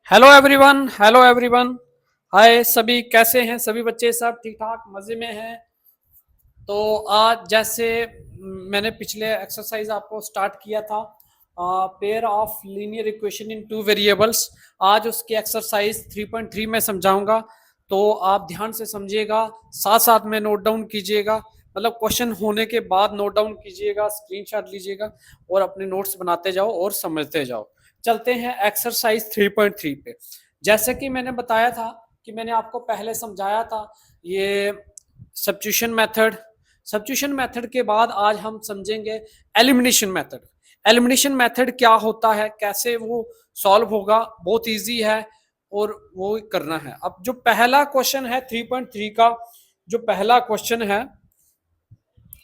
Hello everyone. हाय सभी, कैसे हैं सभी बच्चे? सब ठीक ठाक मज़े में हैं? तो आज जैसे मैंने पिछले एक्सरसाइज आपको स्टार्ट किया था, pair of linear equation in two variables, आज उसकी एक्सरसाइज 3.3 में समझाऊंगा। तो आप ध्यान से समझिएगा, साथ साथ में नोट डाउन कीजिएगा, मतलब क्वेश्चन होने के बाद नोट डाउन कीजिएगा, स्क्रीनशॉट लीजिएगा और अपने नोट्स बनाते जाओ और समझते जाओ। चलते हैं एक्सरसाइज 3.3 पे। जैसे कि मैंने बताया था कि मैंने आपको पहले समझाया था ये सब्स्टिट्यूशन मेथड। सब्स्टिट्यूशन मेथड के बाद आज हम समझेंगे एलिमिनेशन मेथड। एलिमिनेशन मेथड क्या होता है, कैसे वो सॉल्व होगा, बहुत इजी है और वो करना है। अब जो पहला क्वेश्चन है 3.3 का, जो पहला क्वेश्चन है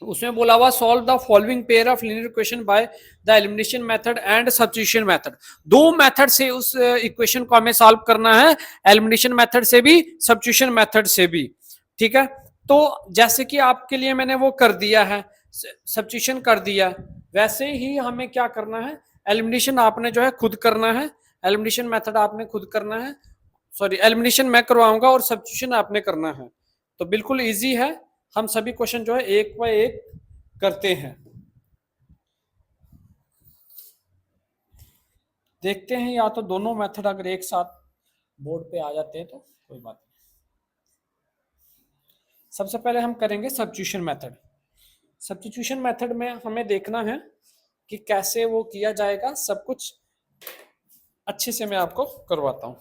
उसमें बोला हुआ solve the following pair of linear equation by the elimination method and substitution method. दो मेथड से उस इक्वेशन को हमें सॉल्व करना है, एलिमिनेशन मेथड से भी सब्स्टिट्यूशन मेथड से भी। ठीक है, तो जैसे कि आपके लिए मैंने वो कर दिया है, सब्स्टिट्यूशन कर दिया, वैसे ही हमें क्या करना है, एलिमिनेशन आपने जो है खुद करना है। एलिमिनेशन मेथड आपने खुद करना है, सॉरी एलिमिनेशन मैं करवाऊंगा और सब्स्टिट्यूशन आपने करना है। तो बिल्कुल इजी है, हम सभी क्वेश्चन जो है एक बाय एक करते हैं। देखते हैं, या तो दोनों मेथड अगर एक साथ बोर्ड पे आ जाते हैं तो कोई बात नहीं। सबसे पहले हम करेंगे सब्स्टिट्यूशन मेथड। सब्स्टिट्यूशन मेथड में हमें देखना है कि कैसे वो किया जाएगा, सब कुछ अच्छे से मैं आपको करवाता हूं।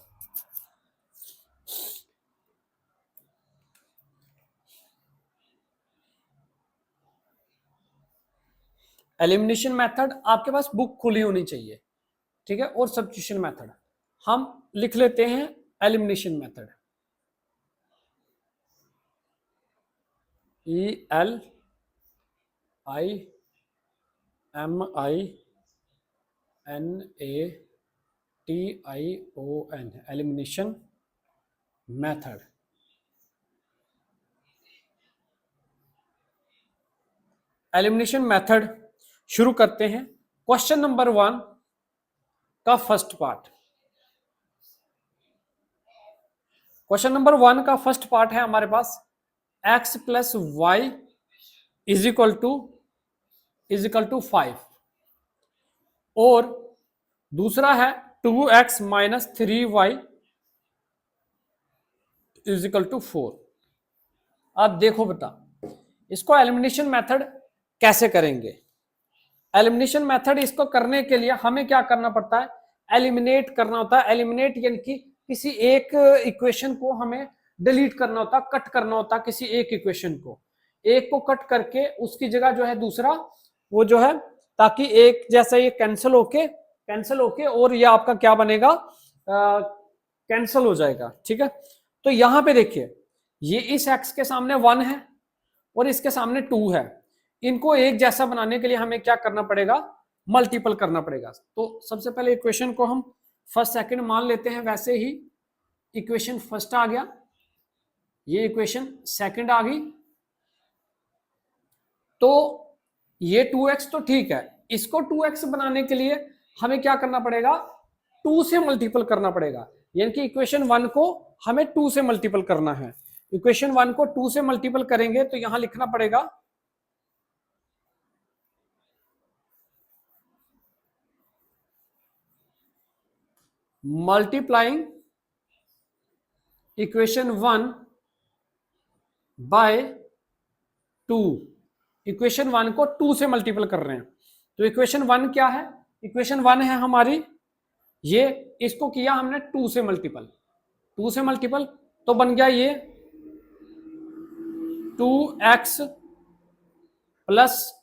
एलिमिनेशन मेथड आपके पास बुक खुली होनी चाहिए, ठीक है, और सब्स्टिट्यूशन मेथड हम लिख लेते हैं। Elimination method ELIMINATION, elimination method. Elimination method शुरू करते हैं। क्वेश्चन नंबर 1 का फर्स्ट पार्ट। क्वेश्चन नंबर 1 का फर्स्ट पार्ट है हमारे पास x plus y is equal to 5 और दूसरा है 2x minus 3y is equal to 4। अब देखो बेटा, इसको एलिमिनेशन मेथड कैसे करेंगे। एलिमिनेशन मेथड इसको करने के लिए हमें क्या करना पड़ता है, एलिमिनेट करना होता है। एलिमिनेट यानी कि किसी एक इक्वेशन को हमें डिलीट करना होता, कट करना होता, किसी एक इक्वेशन को, एक को कट करके उसकी जगह जो है दूसरा वो जो है, ताकि एक जैसा ये कैंसिल होके और ये आपका क्या बनेगा, कैंसिल हो जाएगा। ठीक है, तो यहां पे देखिए, ये इस एक्स के सामने 1 है और इसके सामने 2 है। इनको एक जैसा बनाने के लिए हमें क्या करना पड़ेगा, मल्टीपल करना पड़ेगा। तो सबसे पहले इक्वेशन को हम फर्स्ट सेकंड मान लेते हैं, वैसे ही इक्वेशन फर्स्ट आ गया, ये इक्वेशन सेकंड आ गई। तो ये 2x तो ठीक है, इसको 2x बनाने के लिए हमें क्या करना पड़ेगा, 2 से मल्टीपल करना पड़ेगा। यानी कि इक्वेशन 1 को हमें 2 से मल्टीपल करना है। इक्वेशन 1 को 2 से मल्टीपल करेंगे तो यहां लिखना पड़ेगा मल्टीप्लाइंग इक्वेशन 1 बाय 2। इक्वेशन 1 को 2 से मल्टीपल कर रहे हैं, तो इक्वेशन 1 क्या है, इक्वेशन 1 है हमारी ये, इसको किया हमने 2 से मल्टीपल, 2 से मल्टीपल तो बन गया ये 2x plus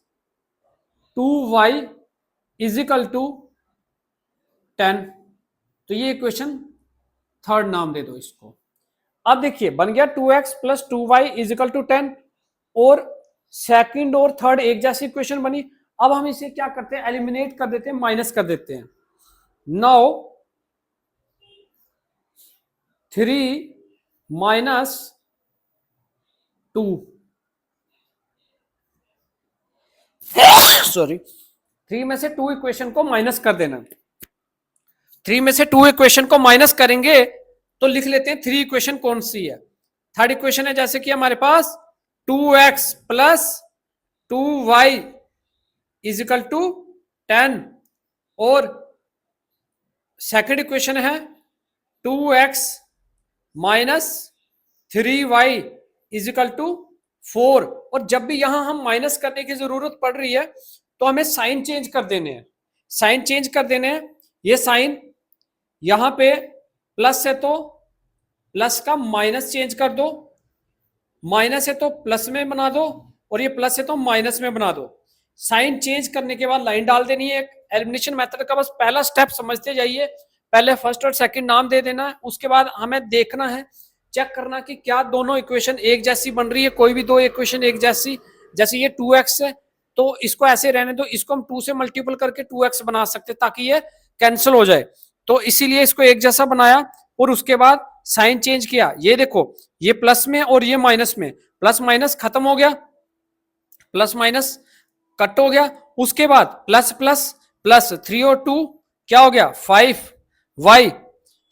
2y is equal to 10। तो ये इक्वेशन थर्ड नाम दे दो इसको। अब देखिए बन गया 2x plus 2y is equal to 10 और सेकंड और थर्ड एक जैसी इक्वेशन बनी। अब हम इसे क्या करते हैं, एलिमिनेट कर देते हैं, माइनस कर देते हैं। नाउ 3 माइनस 2, सॉरी 3 में से 2 इक्वेशन को माइनस कर देना। 3 में से 2 इक्वेशन को माइनस करेंगे तो लिख लेते हैं 3 इक्वेशन कौन सी है। थर्ड इक्वेशन है जैसे कि हमारे पास 2x plus 2y is equal to 10, और सेकेंड इक्वेशन है 2x minus 3y is equal to 4। और जब भी यहां हम माइनस करने की जरूरत पड़ रही है तो हमें साइन चेंज कर देने हैं, साइन चेंज कर देने हैं। ये साइन यहां पे प्लस है तो प्लस का माइनस चेंज कर दो, माइनस है तो प्लस में बना दो, और ये प्लस है तो माइनस में बना दो। साइन चेंज करने के बाद लाइन डाल देनी है। एलिमिनेशन मेथड का बस पहला स्टेप समझते जाइए, पहले फर्स्ट और सेकंड नाम दे देना है, उसके बाद हमें देखना है, चेक करना कि क्या दोनों इक्वेशन एक जैसी बन रही है। कोई भी दो इक्वेशन एक जैसी, जैसे ये 2x है तो इसको ऐसे रहने दो, इसको हम 2 से मल्टीपल करके 2x बना सकते ताकि ये कैंसिल हो जाए, तो इसीलिए इसको एक जैसा बनाया और उसके बाद साइन चेंज किया। ये देखो, ये प्लस में और ये माइनस में, प्लस माइनस खत्म हो गया, प्लस माइनस कट हो गया। उसके बाद प्लस प्लस प्लस 3 और 2 क्या हो गया 5y,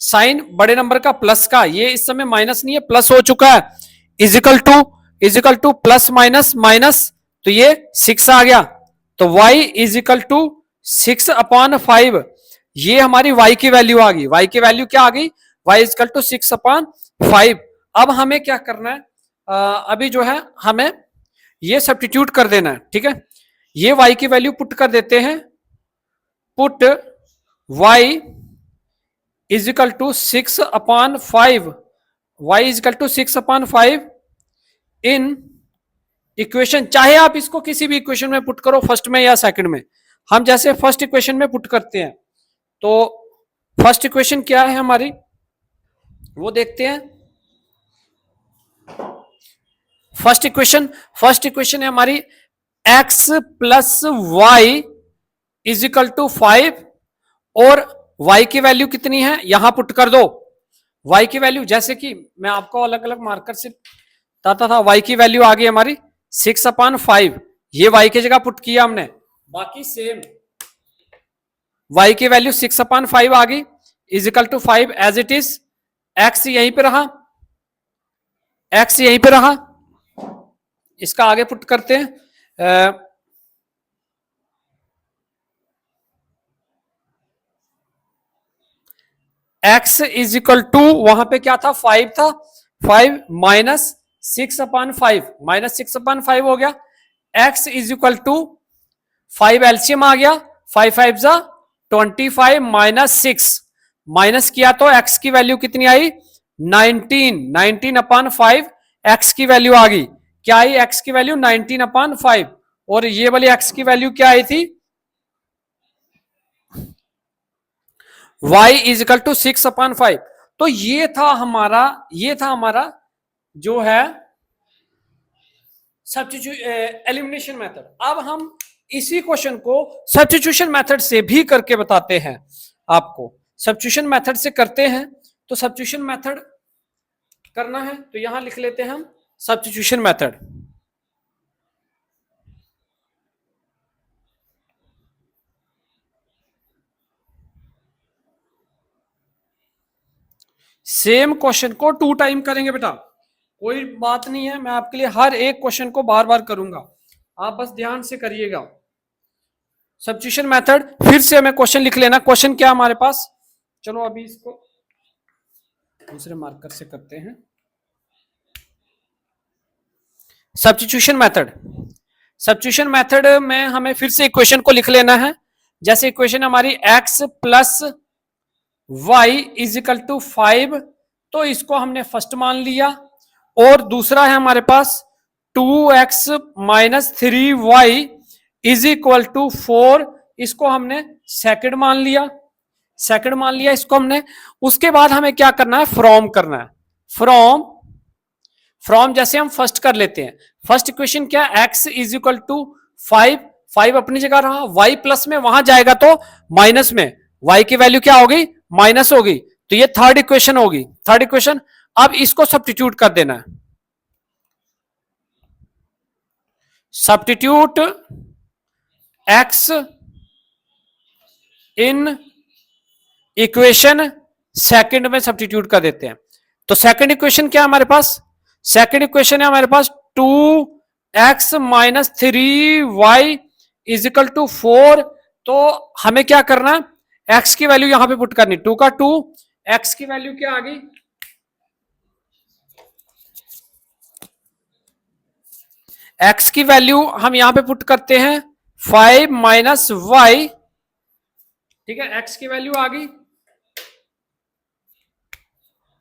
साइन बड़े नंबर का प्लस का, ये इस समय माइनस नहीं है प्लस हो चुका है, is equal to plus minus minus, तो ये 6 आ गया, तो y इजिकल टू 6/5। ये हमारी y की वैल्यू आ गई, y की वैल्यू क्या आ गई, y इजिकल टू 6/5। अब हमें क्या करना है, अभी जो है हमें ये सब्स्टिट्यूट कर देना है, ठीक है। ये y की वैल्यू पुट कर देते हैं, put y is equal to 6/5, y is equal to 6/5 in equation, चाहे आप इसको किसी भी इक्वेशन में पुट करो, फर्स्ट में या सेकंड में। हम जैसे फर्स्ट इक्वेशन में पुट करते हैं, तो फर्स्ट इक्वेशन क्या है हमारी वो देखते हैं। फर्स्ट इक्वेशन है हमारी x plus y is equal to 5, और y की वैल्यू कितनी है यहां पुट कर दो। y की वैल्यू जैसे कि मैं आपको अलग अलग मार्कर से बताता था, y की वैल्यू आ गई हमारी 6/5, ये y की जगह पुट किया हमने, बाकी सेम y की वैल्यू 6/5 आ गई is equal to 5 as it is, x यहीं पे रहा, x यहीं पे रहा, इसका आगे पुट करते हैं। x इज इक्वल टू वहां पे क्या था 5 था, 5 माइनस 6/5, माइनस 6/5 हो गया। x is equal to 5 LCM आ गया, 5 5 जा 25 माइनस 6, माइनस किया तो x की वैल्यू कितनी आई 19/5, x की वैल्यू आ गई, क्या आई x की वैल्यू 19/5, और ये वाली x की वैल्यू क्या आई थी y इज इक्वल टू 6/5। तो ये था हमारा जो है एलिमिनेशन मेथड। अब हम इसी क्वेश्चन को सब्स्टिट्यूशन मेथड से भी करके बताते हैं आपको। सब्स्टिट्यूशन मेथड से करते हैं, तो सब्स्टिट्यूशन मेथड करना है तो यहां लिख लेते हैं हम सब्स्टिट्यूशन मेथड। सेम क्वेश्चन को 2 टाइम करेंगे बेटा, कोई बात नहीं है, मैं आपके लिए हर एक क्वेश्चन को बार बार करूंगा, आप बस ध्यान से करिएगा। सब्स्टिट्यूशन मेथड, फिर से हमें क्वेश्चन लिख लेना, क्वेश्चन क्या हमारे पास, चलो अभी इसको दूसरे मार्कर से करते हैं। सब्स्टिट्यूशन मेथड में हमें फिर से इक्वेशन को लिख लेना है। जैसे इक्वेशन हमारी x plus y is equal to 5, तो इसको हमने फर्स्ट मान लिया, और दूसरा है हमारे पास 2x minus 3y is equal to 4, इसको हमने सेकंड मान लिया, इसको हमने। उसके बाद हमें क्या करना है, फ्रॉम करना है। फ्रॉम जैसे हम फर्स्ट कर लेते हैं, फर्स्ट इक्वेशन क्या है x इज इक्वल टू 5 अपनी जगह रहा, y प्लस में वहां जाएगा तो माइनस में, y की वैल्यू क्या होगी माइनस होगी, तो ये थर्ड इक्वेशन होगी। थर्ड इक्वेशन, अब इसको सब्स्टिट्यूट कर देना है, substitute x in equation second में सब्स्टिट्यूट कर देते हैं। तो सेकंड इक्वेशन क्या है हमारे पास? सेकंड इक्वेशन है हमारे पास 2x minus 3y is equal to 4। तो हमें क्या करना है? x की वैल्यू यहां पे पुट करनी, 2 का 2, x की वैल्यू क्या आ गई? x की वैल्यू हम यहां पे पुट करते हैं 5 माइनस वाई, ठीक है, x की वैल्यू आ गई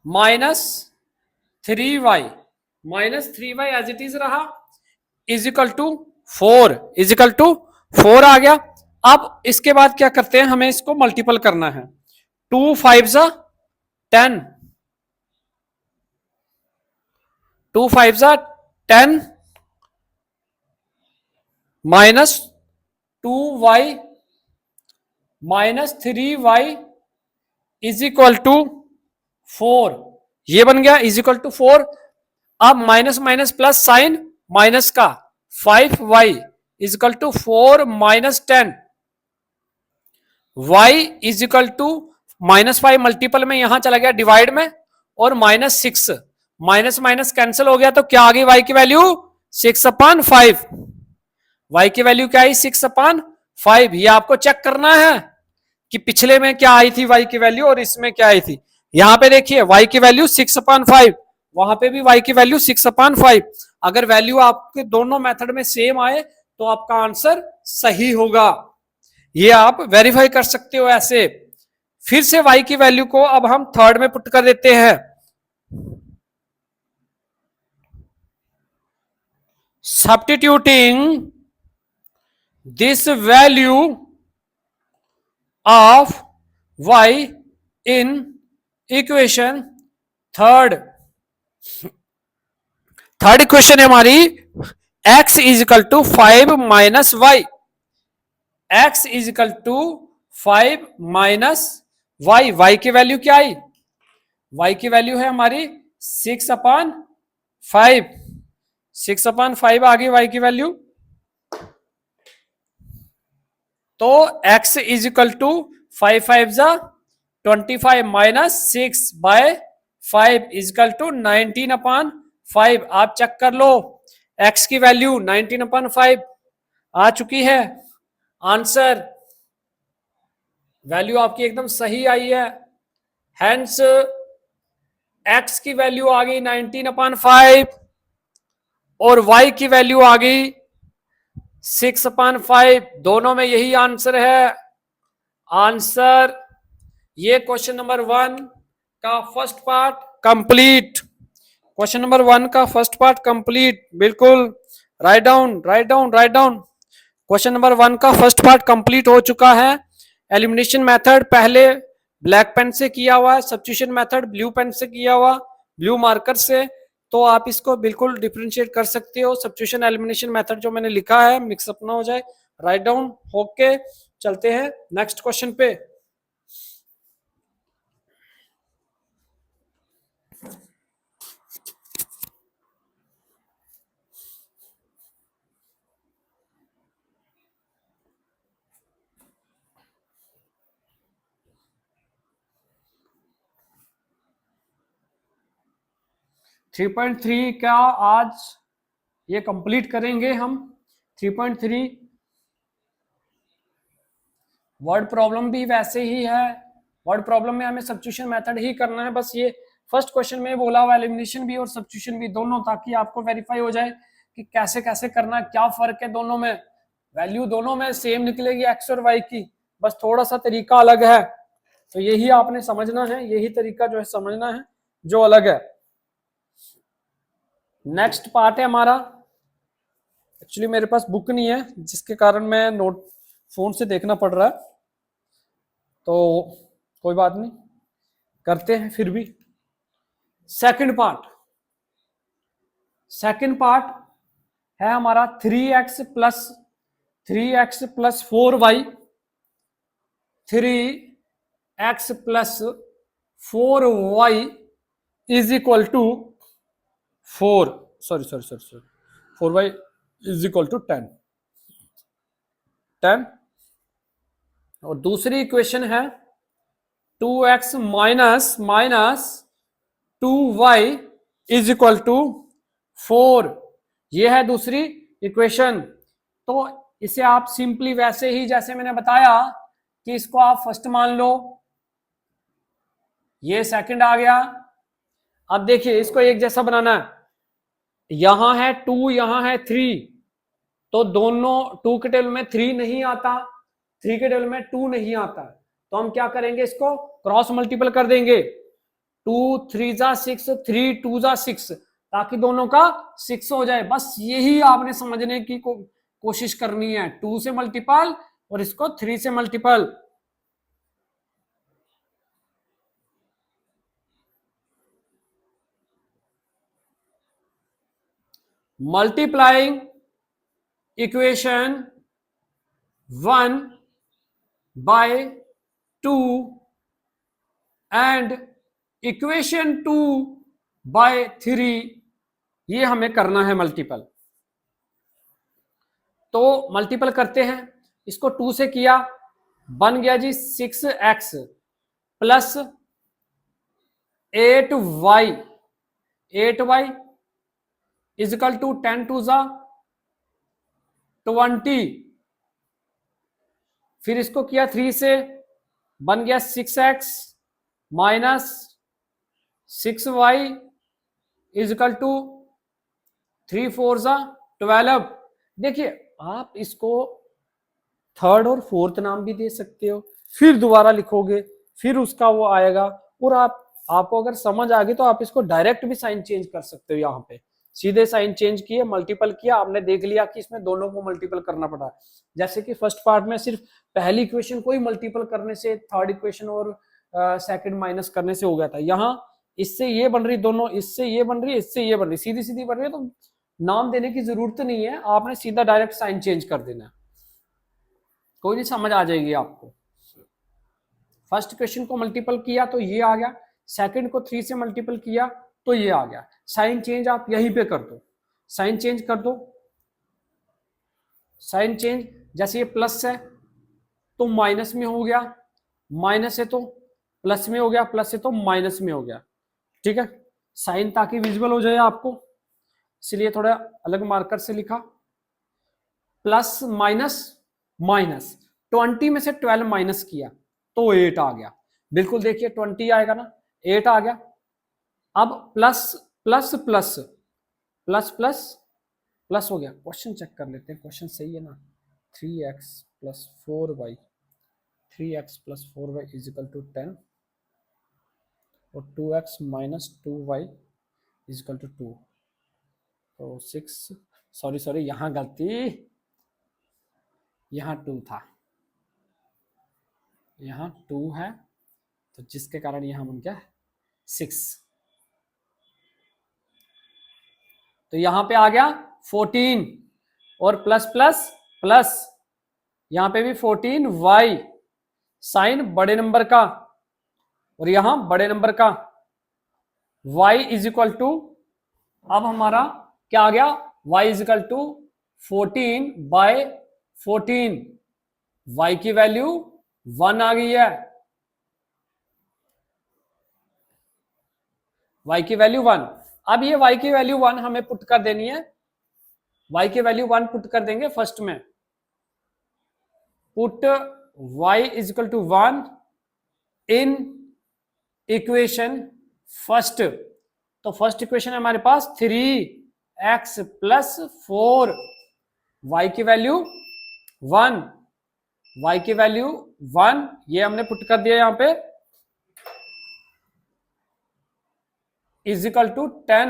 -3y, -3y as it is रहा, is equal to 4, is equal to 4 आ गया। अब इसके बाद क्या करते हैं? हमें इसको मल्टीपल करना है। 2 5 10, 2 5 10 -2y -3y is equal to 4, ये बन गया इज इक्वल टू 4। अब minus minus plus sign minus का, 5y is equal to 4 minus 10, y is equal to -5 multiple में यहां चला गया डिवाइड में, और -6, माइनस माइनस कैंसिल हो गया, तो क्या आ गई y की वैल्यू? 6/5। y की वैल्यू क्या आई? 6/5। ये आपको चेक करना है कि पिछले में क्या आई थी y की वैल्यू और इसमें क्या आई थी। यहां पे देखिए y की वैल्यू 6/5, वहां पे भी y की वैल्यू 6/5। अगर वैल्यू आपके दोनों मेथड में सेम आए तो आपका आंसर सही होगा। ये आप वेरीफाई कर सकते हो ऐसे। फिर से y की वैल्यू को अब हम थर्ड में पुट कर देते हैं। Substituting this value of y in equation third, third equation है हमारी x is equal to 5 minus y, x is equal to 5 minus y. Y की वैल्यू क्या आई? y की वैल्यू है हमारी 6/5, 6/5 आ गई y की वैल्यू। तो x is equal to 5 5 25 minus 6/5 is equal to 19/5। आप चेक कर लो, x की वैल्यू 19/5 आ चुकी है। आंसर वैल्यू आपकी एकदम सही आई है। हेंस x की वैल्यू आ गई 19/5 और y की वैल्यू आ गई 6/5। दोनों में यही आंसर है। आंसर ये क्वेश्चन नंबर 1 का first part complete, question number 1 का फर्स्ट पार्ट कंप्लीट, बिल्कुल write down, write down, write down. Question number 1 का फर्स्ट पार्ट कंप्लीट हो चुका है। एलिमिनेशन मेथड पहले ब्लैक पेन से किया हुआ है, सब्स्टिट्यूशन मेथड ब्लू पेन से किया हुआ, ब्लू मार्कर से। तो आप इसको बिल्कुल डिफरेंशिएट कर सकते हो। सब्स्टिट्यूशन एलिमिनेशन मेथड जो मैंने लिखा है मिक्सअप ना हो जाए, राइट डाउन होके चलते हैं नेक्स्ट क्वेश्चन पे। थ्री पॉइंट थ्री का आज ये कंप्लीट करेंगे हम। 3.3 वर्ड प्रॉब्लम भी वैसे ही है। वर्ड प्रॉब्लम में हमें सब्स्टिट्यूशन मेथड ही करना है। बस ये फर्स्ट क्वेश्चन में बोला हुआ एलिमिनेशन भी और सब्स्टिट्यूशन भी दोनों, ताकि आपको वेरीफाई हो जाए कि कैसे कैसे करना है, क्या फर्क है दोनों में। वैल्यू दोनों में सेम निकलेगी एक्स और वाई की, बस थोड़ा सा तरीका अलग है। तो यही आपने समझना है, यही तरीका जो है समझना है जो अलग है। नेक्स्ट पार्ट है हमारा, एक्चुअली मेरे पास बुक नहीं है जिसके कारण मैं नोट फोन से देखना पड़ रहा है, तो कोई बात नहीं, करते हैं फिर भी। सेकंड पार्ट, सेकंड पार्ट है हमारा 3x plus 4y, 3x plus 4y is equal to 4, sorry 4y is equal to 10। और दूसरी इक्वेशन है 2x minus minus 2y is equal to 4। ये है दूसरी इक्वेशन। तो इसे आप सिंपली वैसे ही जैसे मैंने बताया कि इसको आप फर्स्ट मान लो, ये सेकंड आ गया। अब देखिए इसको एक जैसा बनाना है, यहां है 2 यहां है 3, तो दोनों 2 के टेबल में 3 नहीं आता, 3 के टेबल में 2 नहीं आता, तो हम क्या करेंगे, इसको क्रॉस मल्टीपल कर देंगे। 2 3 जा 6, 3 2 जा 6, ताकि दोनों का 6 हो जाए। बस यही आपने समझने की कोशिश करनी है, 2 से मल्टीपल और इसको 3 से multiple. Multiplying equation 1 by 2 and equation 2 by 3, ये हमें करना है मल्टीपल। तो मल्टीपल करते हैं, इसको 2 से किया, बन गया जी 6x plus 8y, 8y is equal to 10 2 जा 20। फिर इसको किया 3 से, बन गया 6x minus 6y is equal to 3 4 जा 12। देखिए आप इसको थर्ड और फोर्थ नाम भी दे सकते हो, फिर दोबारा लिखोगे, फिर उसका वो आएगा। और आपको अगर समझ आ गई तो आप इसको डायरेक्ट भी साइन चेंज कर सकते हो। यहाँ पे सीधे साइन चेंज किए, मल्टीपल किया, आपने देख लिया कि इसमें दोनों को मल्टीपल करना पड़ा। जैसे कि फर्स्ट पार्ट में सिर्फ पहली इक्वेशन को ही मल्टीपल करने से, थर्ड इक्वेशन और सेकंड माइनस करने से हो गया था। यहाँ इससे ये बन रही दोनों, इससे ये बन रही, इससे ये बन रही, सीधी सीधी बन रही है, तो नाम देने की जरूरत नहीं है, आपने सीधा डायरेक्ट साइन चेंज कर देना। कोई नहीं, समझ आ जाएगी आपको। फर्स्ट इक्वेशन को मल्टीपल किया तो ये आ गया, सेकंड को 3 से मल्टीपल किया तो ये आ गया। साइन चेंज आप यहीं पे कर दो, साइन चेंज कर दो। साइन चेंज जैसे ये प्लस है तो माइनस में हो गया, माइनस है तो प्लस में हो गया, प्लस है तो माइनस में हो गया। ठीक है, साइन ताकि विजिबल हो जाए आपको, इसलिए थोड़ा अलग मार्कर से लिखा। प्लस माइनस माइनस, 20 में से 12 माइनस किया तो 8 आ गया। बिल्कुल देखिए 20 आएगा ना, 8 आ गया। अब plus plus plus plus plus plus हो गया। क्वेश्चन चेक कर लेते हैं, क्वेश्चन सही है ना। 3x plus 4y, 3x plus 4y is equal to 10 और 2x minus 2y is equal to 2। तो 6, सॉरी यहाँ गलती, यहाँ 2 था, यहाँ 2 है, तो जिसके कारण यहाँ बन गया 6। तो यहां पे आ गया 14 और प्लस प्लस प्लस, यहां पे भी 14y, साइन बड़े नंबर का और यहां बड़े नंबर का, y इज इक्वल टू, अब हमारा क्या आ गया, y is equal to 14 by 14, y की वैल्यू 1 आ गई है, y की वैल्यू 1। अब ये y की वैल्यू 1 हमें पुट कर देनी है, y की वैल्यू 1 पुट कर देंगे फर्स्ट में। Put y is equal to 1 in equation first. तो फर्स्ट इक्वेशन है हमारे पास 3x प्लस 4, y की वैल्यू 1, y की वैल्यू 1, ये हमने पुट कर दिया यहां पे, is equal to 10,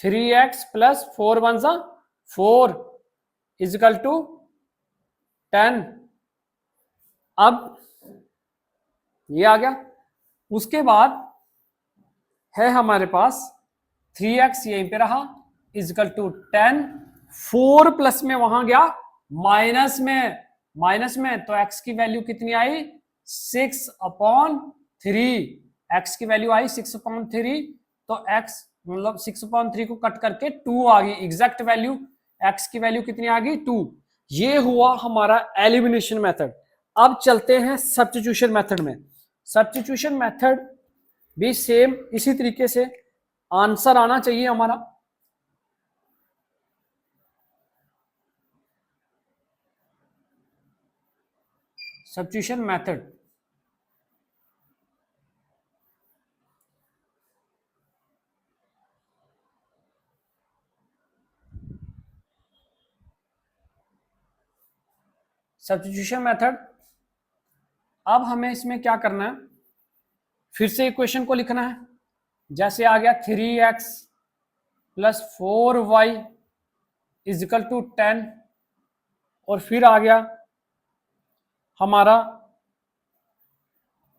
3x plus 4 1 सा 4 इज इक्वल टू 10। अब ये आ गया, उसके बाद है हमारे पास 3x यहीं पे रहा इज इक्वल टू 10, 4 प्लस में वहां गया माइनस में, माइनस में तो x की वैल्यू कितनी आई, 6/3, x की वैल्यू आई 6/3, तो x मतलब 6/3 को कट करके 2 आ गई, एग्जैक्ट वैल्यू x की वैल्यू कितनी आ गई 2। ये हुआ हमारा एलिमिनेशन मेथड। अब चलते हैं सब्स्टिट्यूशन मेथड में। सब्स्टिट्यूशन मेथड भी सेम इसी तरीके से आंसर आना चाहिए हमारा। सब्स्टिट्यूशन मेथड सब्स्टिट्यूशन मेथड, अब हमें इसमें क्या करना है, फिर से इक्वेशन को लिखना है। जैसे आ गया 3x plus 4y is equal to 10, और फिर आ गया हमारा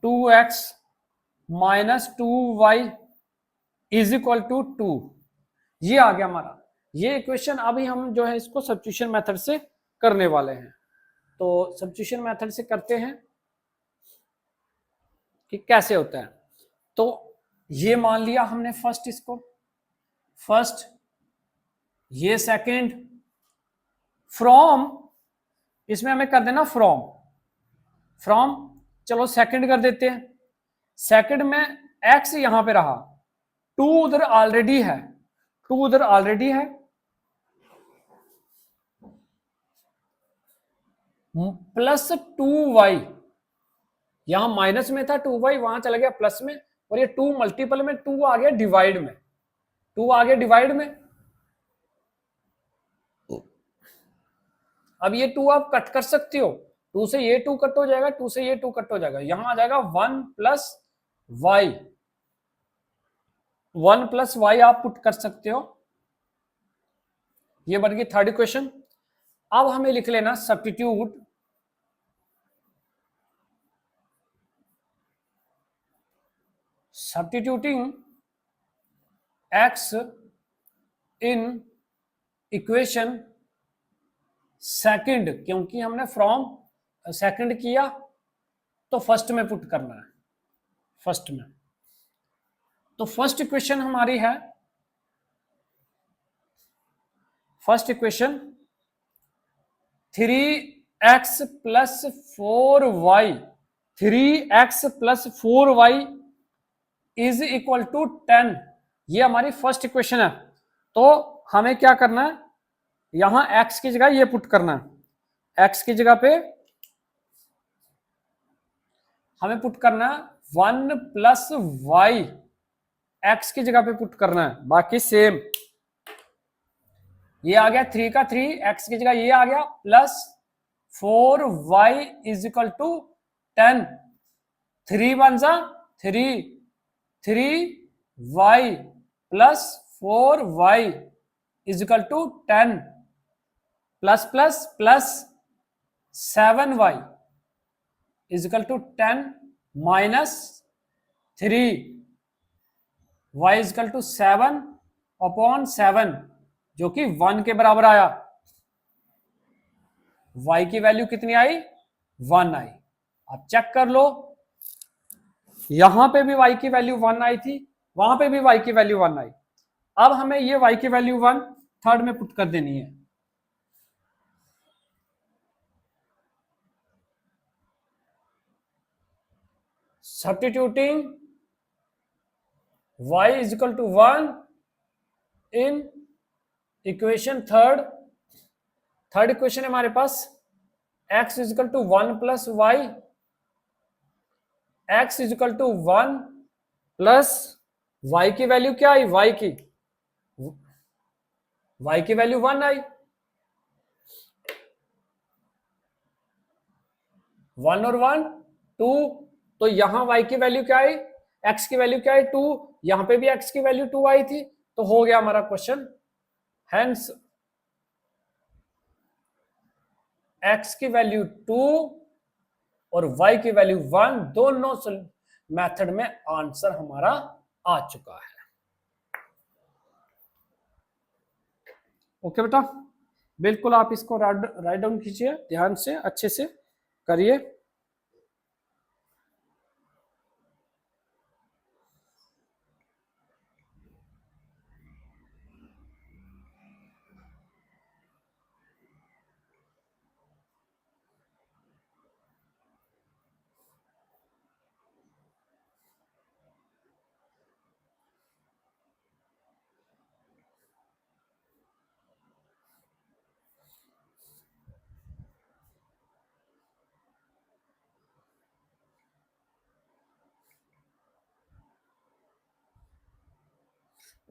2x minus 2y is equal to 2। ये आ गया हमारा ये इक्वेशन। अभी हम जो है इसको सब्स्टिट्यूशन मेथड से करने वाले हैं। तो सब्स्टिट्यूशन मेथड से करते हैं कि कैसे होता है। तो ये मान लिया हमने फर्स्ट, इसको फर्स्ट, ये सेकंड, फ्रॉम, इसमें हमें कर देना फ्रॉम, फ्रॉम, चलो सेकंड कर देते हैं। सेकंड में एक्स यहां पे रहा, टू उधर ऑलरेडी है, टू उधर ऑलरेडी है, प्लस 2y, यहां माइनस में था 2y, वहां चला गया प्लस में, और ये 2 मल्टीपल में 2 आ गया डिवाइड में, 2 आ गया डिवाइड में। अब ये 2 आप कट कर सकते हो, 2 से ये 2 कट हो जाएगा, 2 से ये 2 कट हो जाएगा, यहां आ जाएगा 1 प्लस वाई, 1 प्लस वाई आप पुट कर सकते हो। ये बन गई थर्ड इक्वेशन। अब हमें लिख लेना substitute substituting x in equation second, क्योंकि हमने फ्रॉम सेकंड किया तो फर्स्ट में पुट करना है, फर्स्ट में। तो फर्स्ट इक्वेशन हमारी है, first equation 3x plus 4y, 3x plus 4y is equal to 10, ये हमारी फर्स्ट इक्वेशन है। तो हमें क्या करना है, यहां x की जगह ये पुट करना है, x की जगह पे हमें पुट करना है 1 प्लस वाई, x की जगह पे पुट करना है, बाकी सेम। ये आ गया 3 का 3, x की जगह ये आ गया, plus 4y is equal to 10, 3 one जा 3, 3y plus 4y is equal to 10, plus plus plus 7y is equal to 10 minus 3, y is equal to 7 upon 7, जो कि 1 के बराबर आया। y की वैल्यू कितनी आई, 1 आई। आप चेक कर लो, यहां पे भी y की वैल्यू 1 आई थी, वहां पे भी y की वैल्यू 1 आई। अब हमें ये y की वैल्यू 1 थर्ड में पुट कर देनी है। Substituting y is equal to 1 in equation third, third equation है हमारे पास x is equal to 1 plus y, x is equal to 1 plus y की वैल्यू क्या आई, y की वैल्यू 1 आई, 1 और 1 2, तो यहां y की वैल्यू क्या आई, x की वैल्यू क्या आई 2, यहां पे भी x की वैल्यू 2 आई थी। तो हो गया हमारा क्वेश्चन। हेंस x की वैल्यू 2 और y की वैल्यू 1, दोनों मेथड में आंसर हमारा आ चुका है। ओके बेटा, बिल्कुल आप इसको राइट डाउन कीजिए, ध्यान से अच्छे से करिए।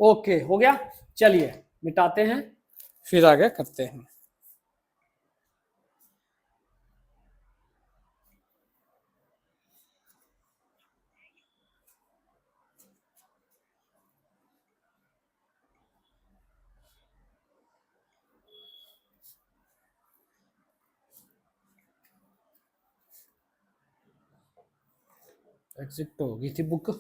ओके हो गया, चलिए मिटाते हैं फिर आगे करते हैं। एग्जिट हो गई थी book.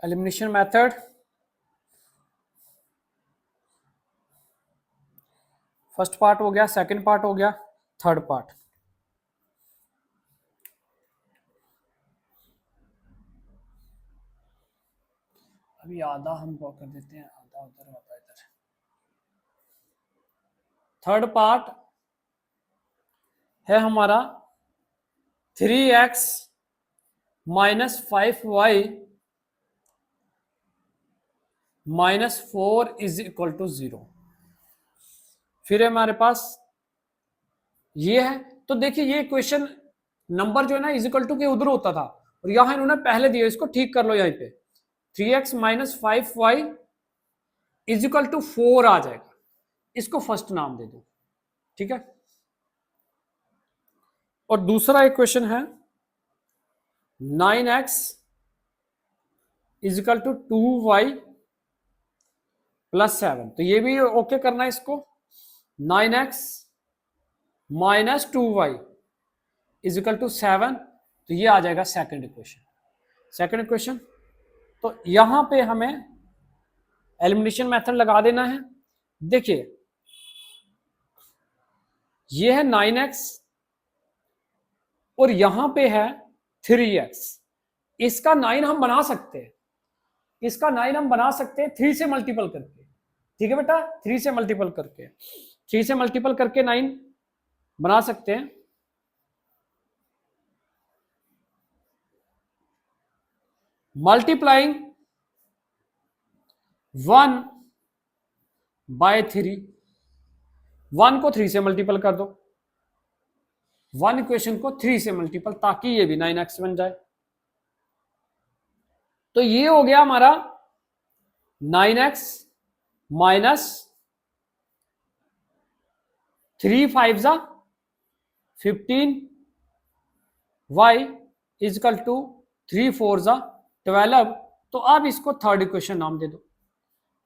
Elimination method, first part हो गया, सेकंड पार्ट हो गया, थर्ड पार्ट। अभी आधा हम वो कर देते हैं, आधा उधर आधा इधर। थर्ड पार्ट है हमारा 3x minus 5y minus 4 is equal to 0। फिर हमारे पास ये है, तो देखिए ये क्वेश्चन नंबर जो है ना इज इक्वल टू के उधर होता था, और यहां इन्होंने पहले दिया, इसको ठीक कर लो। यहीं पे 3x minus 5y is equal to 4 आ जाएगा, इसको फर्स्ट नाम दे दो, ठीक है। और दूसरा इक्वेशन है 9x is equal to 2y plus 7, तो ये भी ओके करना है इसको। 9x minus 2y is equal to 7, तो ये आ जाएगा सेकंड इक्वेशन। सेकंड इक्वेशन, तो यहां पे हमें एलिमिनेशन मेथड लगा देना है। देखिए ये है 9x और यहां पे है 3x। इसका 9 हम बना सकते हैं, इसका 9 हम बना सकते हैं 3 से मल्टीपल करके, ठीक है बेटा। 3 से मल्टीपल करके, 3 से मल्टीपल करके 9 बना सकते हैं। मल्टीप्लाइंग 1 बाय 3, 1 को 3 से मल्टीपल कर दो, 1 इक्वेशन को 3 से मल्टीपल, ताकि ये भी 9x बन जाए। तो ये हो गया हमारा 9x माइनस 3 5 जा 15 y इजकल टू 3 4 जा 12। तो अब इसको थर्ड इक्वेशन नाम दे दो।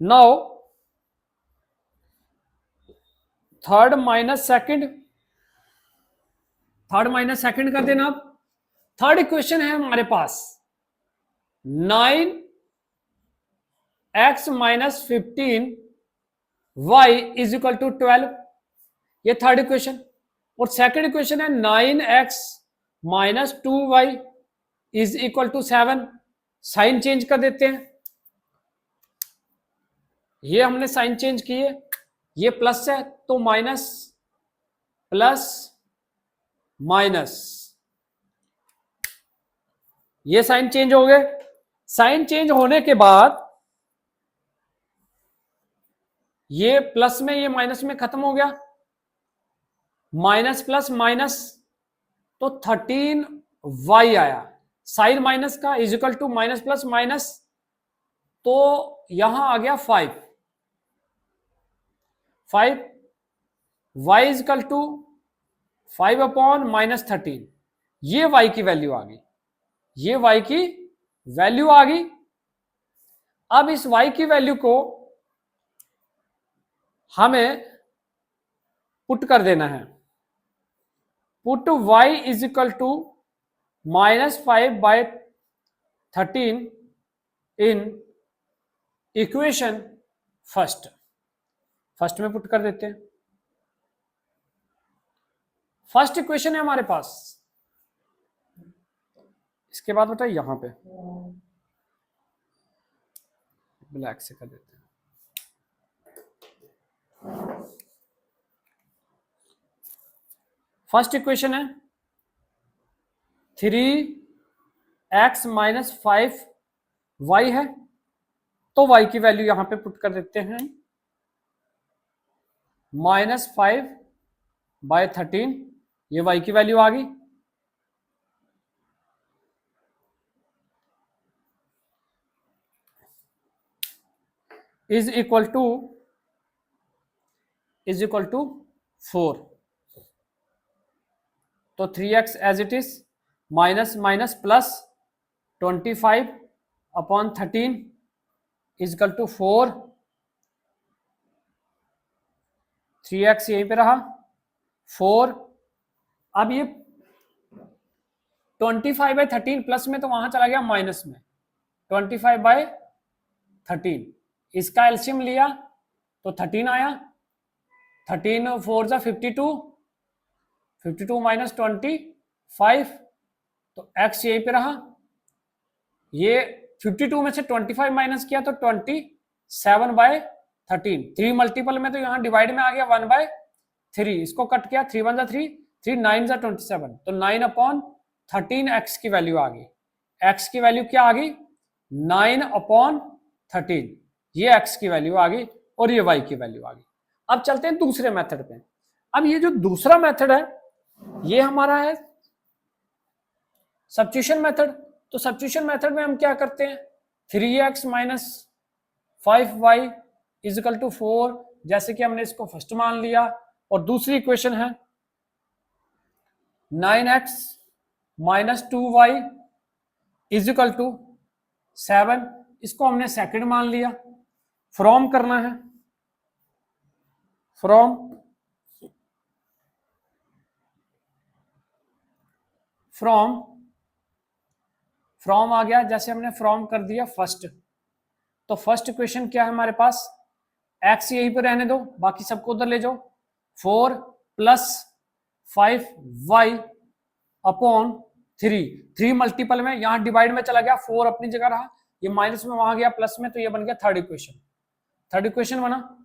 Now third minus second, third minus second कर देना। अब थर्ड इक्वेशन है हमारे पास 9x minus 15 y is equal to 12, ये थर्ड इक्वेशन। और सेकंड इक्वेशन है 9x minus 2y is equal to 7। Sign change कर देते हैं, ये हमने साइन चेंज किए, ये प्लस है तो माइनस, प्लस माइनस, ये साइन चेंज हो गए। साइन चेंज होने के बाद ये प्लस में ये माइनस में खत्म हो गया, माइनस प्लस माइनस, तो 13y आया। साइन माइनस का is equal to minus plus minus, तो यहां आ गया 5 y is equal to 5 upon minus 13। ये y की वैल्यू आ गई, ये y की वैल्यू आ गई। अब इस y की वैल्यू को हमें पुट कर देना है। Put y is equal to -5/13 in equation first में पुट कर देते हैं। फर्स्ट इक्वेशन है हमारे पास। इसके बाद बेटा यहां पे ब्लैक से कर देते हैं। फर्स्ट इक्वेशन है 3x माइनस 5y है, तो y की वैल्यू यहां पे पुट कर देते हैं। -5/13, ये y की वैल्यू आ गई। इज इक्वल टू 4, तो 3x as it is, minus minus plus 25/13 is equal to 4। 3x यहीं पे रहा 4। अब ये 25/13 प्लस में, तो वहां चला गया माइनस में 25/13। इसका एलसीएम लिया तो 13 आया। 13 4 जा 52, 52 माइनस 25, तो x यहीं पे रहा। ये 52 में से 25 माइनस किया तो 27/13। 3 मल्टीपल में तो यहाँ डिवाइड में आ गया 1/3। इसको कट किया, 3 1 जा 3, 3 9 जा 27, तो 9/13 x की वैल्यू आ गई। x की वैल्यू क्या आ गई? 9/13। ये x की वैल्यू आ गई और ये y की वैल्यू आ गई। अब चलते हैं दूसरे मेथड पे। अब ये जो दूसरा मेथड है ये हमारा है सब्स्टिट्यूशन मेथड। तो सब्स्टिट्यूशन मेथड में हम क्या करते हैं, 3x minus 5y is equal to 4, जैसे कि हमने इसको फर्स्ट मान लिया। और दूसरी इक्वेशन है 9x minus 2y is equal to 7, इसको हमने सेकंड मान लिया। फ्रॉम करना है, फ्रॉम आ गया। जैसे हमने फ्रॉम कर दिया फर्स्ट, तो फर्स्ट इक्वेशन क्या है हमारे पास, x यहीं पे रहने दो, बाकी सबको उधर ले जाओ। 4 प्लस 5y अपॉन 3 मल्टीपल में, यहां डिवाइड में चला गया, 4 अपनी जगह रहा, ये माइनस में वहां गया प्लस में, तो ये बन गया थर्ड इक्वेशन बना।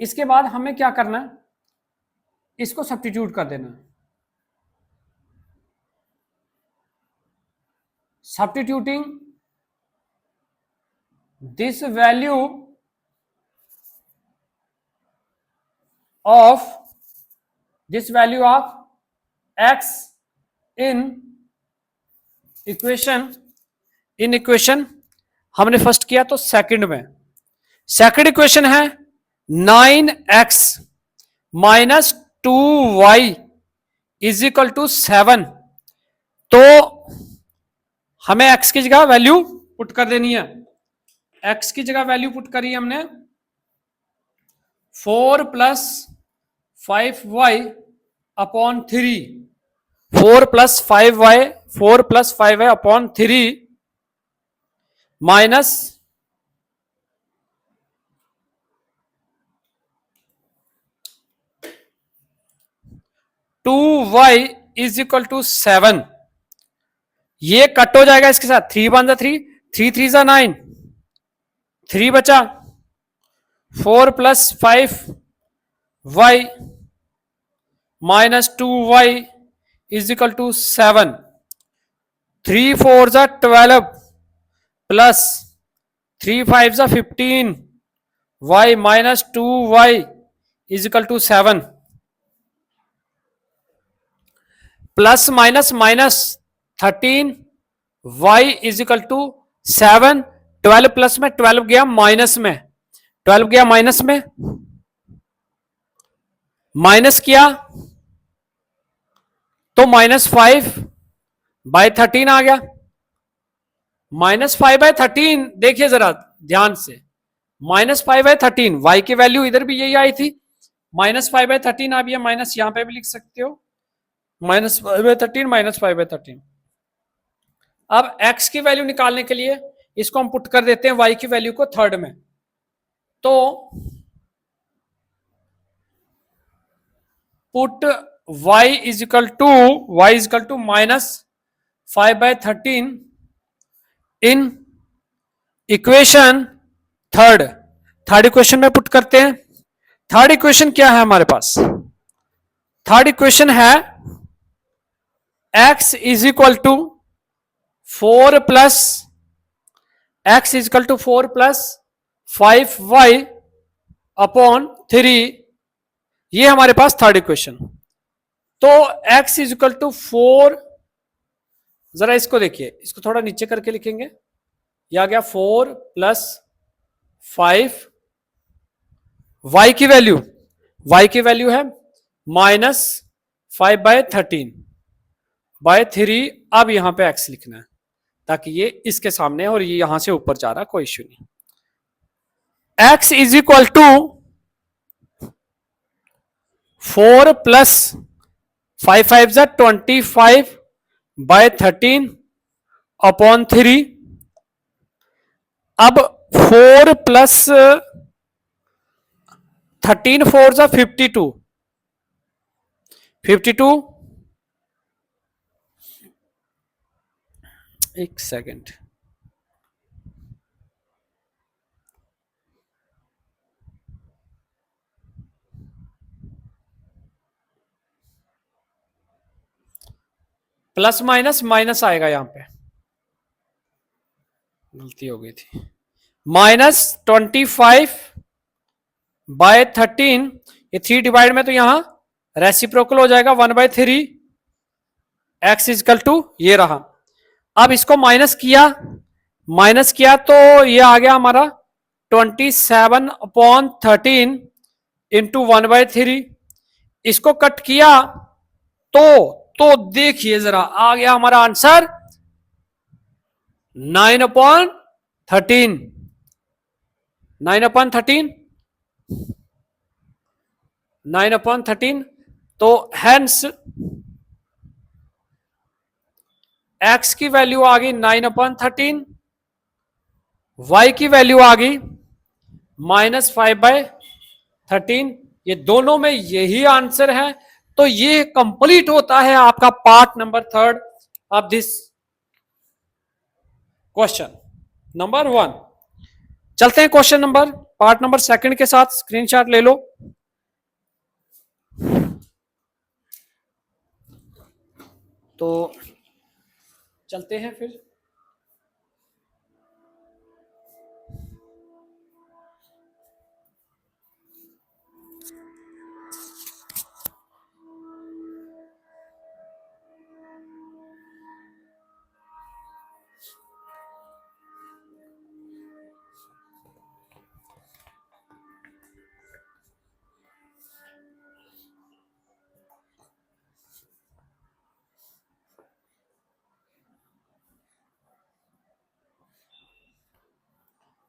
इसके बाद हमें क्या करना है, इसको सब्स्टिट्यूट कर देना है। Substituting this value of x in equation हमने फर्स्ट किया, तो सेकंड में सेकंड इक्वेशन है 9x minus 2y is equal to 7। तो हमें x की जगह वैल्यू पुट कर देनी है। x की जगह वैल्यू पुट करी हमने 4 plus 5y upon 3, 4 plus 5y upon 3 minus 2y is equal to 7। ये कट हो जाएगा इसके साथ, 3 1 जा 3, 3 3 जा 9, 3 बचा, 4 plus 5y minus 2y is equal to 7, 3 4 जा 12 प्लस 3 5 जा 15 y minus 2y is equal to 7 plus minus minus 13 y is equal to 7 12 plus में 12 गया माइनस में 12 गया माइनस में माइनस किया तो -5/13 आ गया -5/13 देखिए जरा ध्यान से -5/13 y की वैल्यू इधर भी यही आई थी -5/13 आप ये माइनस यहां पे भी लिख सकते हो -5/13 -5/13 अब x की वैल्यू निकालने के लिए इसको हम पुट कर देते हैं y की वैल्यू को थर्ड में तो put y is equal to -5/13 in equation third equation में पुट करते हैं थर्ड इक्वेशन क्या है हमारे पास थर्ड इक्वेशन है x is equal to 4 plus 5y upon 3 ये हमारे पास थर्ड इक्वेशन तो x इज इक्वल टू 4 जरा इसको देखिए इसको थोड़ा नीचे करके लिखेंगे यह आ गया 4 प्लस 5 y की वैल्यू है -5/13/3 अब यहां पे x लिखना है ताकि ये इसके सामने और ये यहां से ऊपर जा रहा कोई इश्यू नहीं x is equal to 4 plus 5/25/13 upon 3 अब 4 प्लस 13 4 जा 52 एक सेकेंड प्लस माइनस माइनस आएगा यहां पे गलती हो गई थी -25/13 ये 3 डिवाइड में तो यहां रेसिप्रोकल हो जाएगा 1/3 x इजकल टू ये रहा अब इसको माइनस किया तो ये आ गया हमारा 27/13 इंटू 1/3 इसको कट किया तो देखिए जरा आ गया हमारा आंसर 9/13 9/13 तो हेंस x की वैल्यू आ गई 9/13 y की वैल्यू आ गई -5/13 ये दोनों में यही आंसर है तो ये कंप्लीट होता है आपका part number 3 of this question number 1 चलते हैं क्वेश्चन नंबर पार्ट नंबर 2 के साथ स्क्रीनशॉट ले लो तो चलते हैं फिर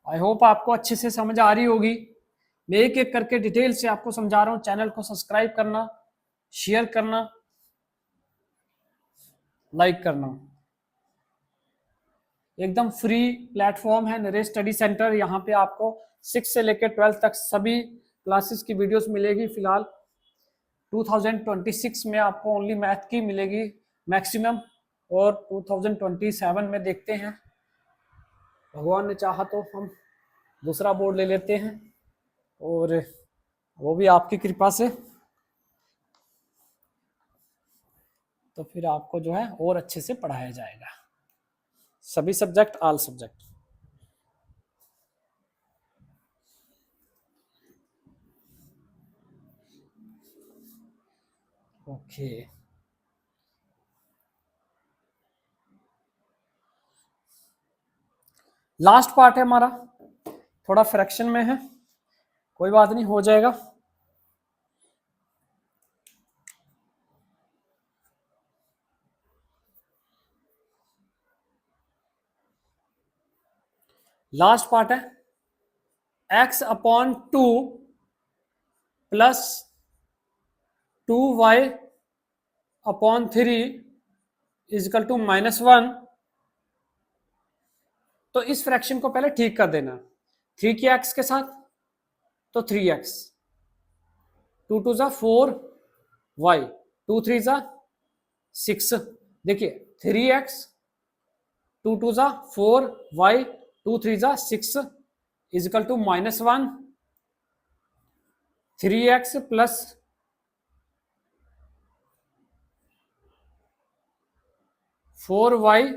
आई होप आपको अच्छे से समझ आ रही होगी मैं एक एक करके डिटेल से आपको समझा रहा हूं चैनल को सब्सक्राइब करना शेयर करना लाइक करना एकदम फ्री प्लेटफॉर्म है नरेश स्टडी सेंटर यहाँ पे आपको 6 से लेकर 12 तक सभी क्लासेस की वीडियोस मिलेगी फिलहाल 2026 में आपको ओनली मैथ की मिलेगी मैक्सिमम और 2027 में देखते हैं भगवान ने चाहा तो हम दूसरा बोर्ड ले लेते हैं और वो भी आपकी कृपा से तो फिर आपको जो है और अच्छे से पढ़ाया जाएगा सभी subject all subject okay, last part है हमारा, थोड़ा फ्रैक्शन में है, कोई बात नहीं, हो जाएगा। लास्ट पार्ट है x upon 2 plus 2y upon 3 is equal to -1। तो इस फ्रैक्शन को पहले ठीक कर देना, 3 की x के साथ, तो 3x, 2 2 ज़ा 4 y, 2 3 ज़ा 6। देखिए 3x, 2 2 ज़ा 4 y, 2 3 ज़ा 6 is equal to -1। 3x plus 4y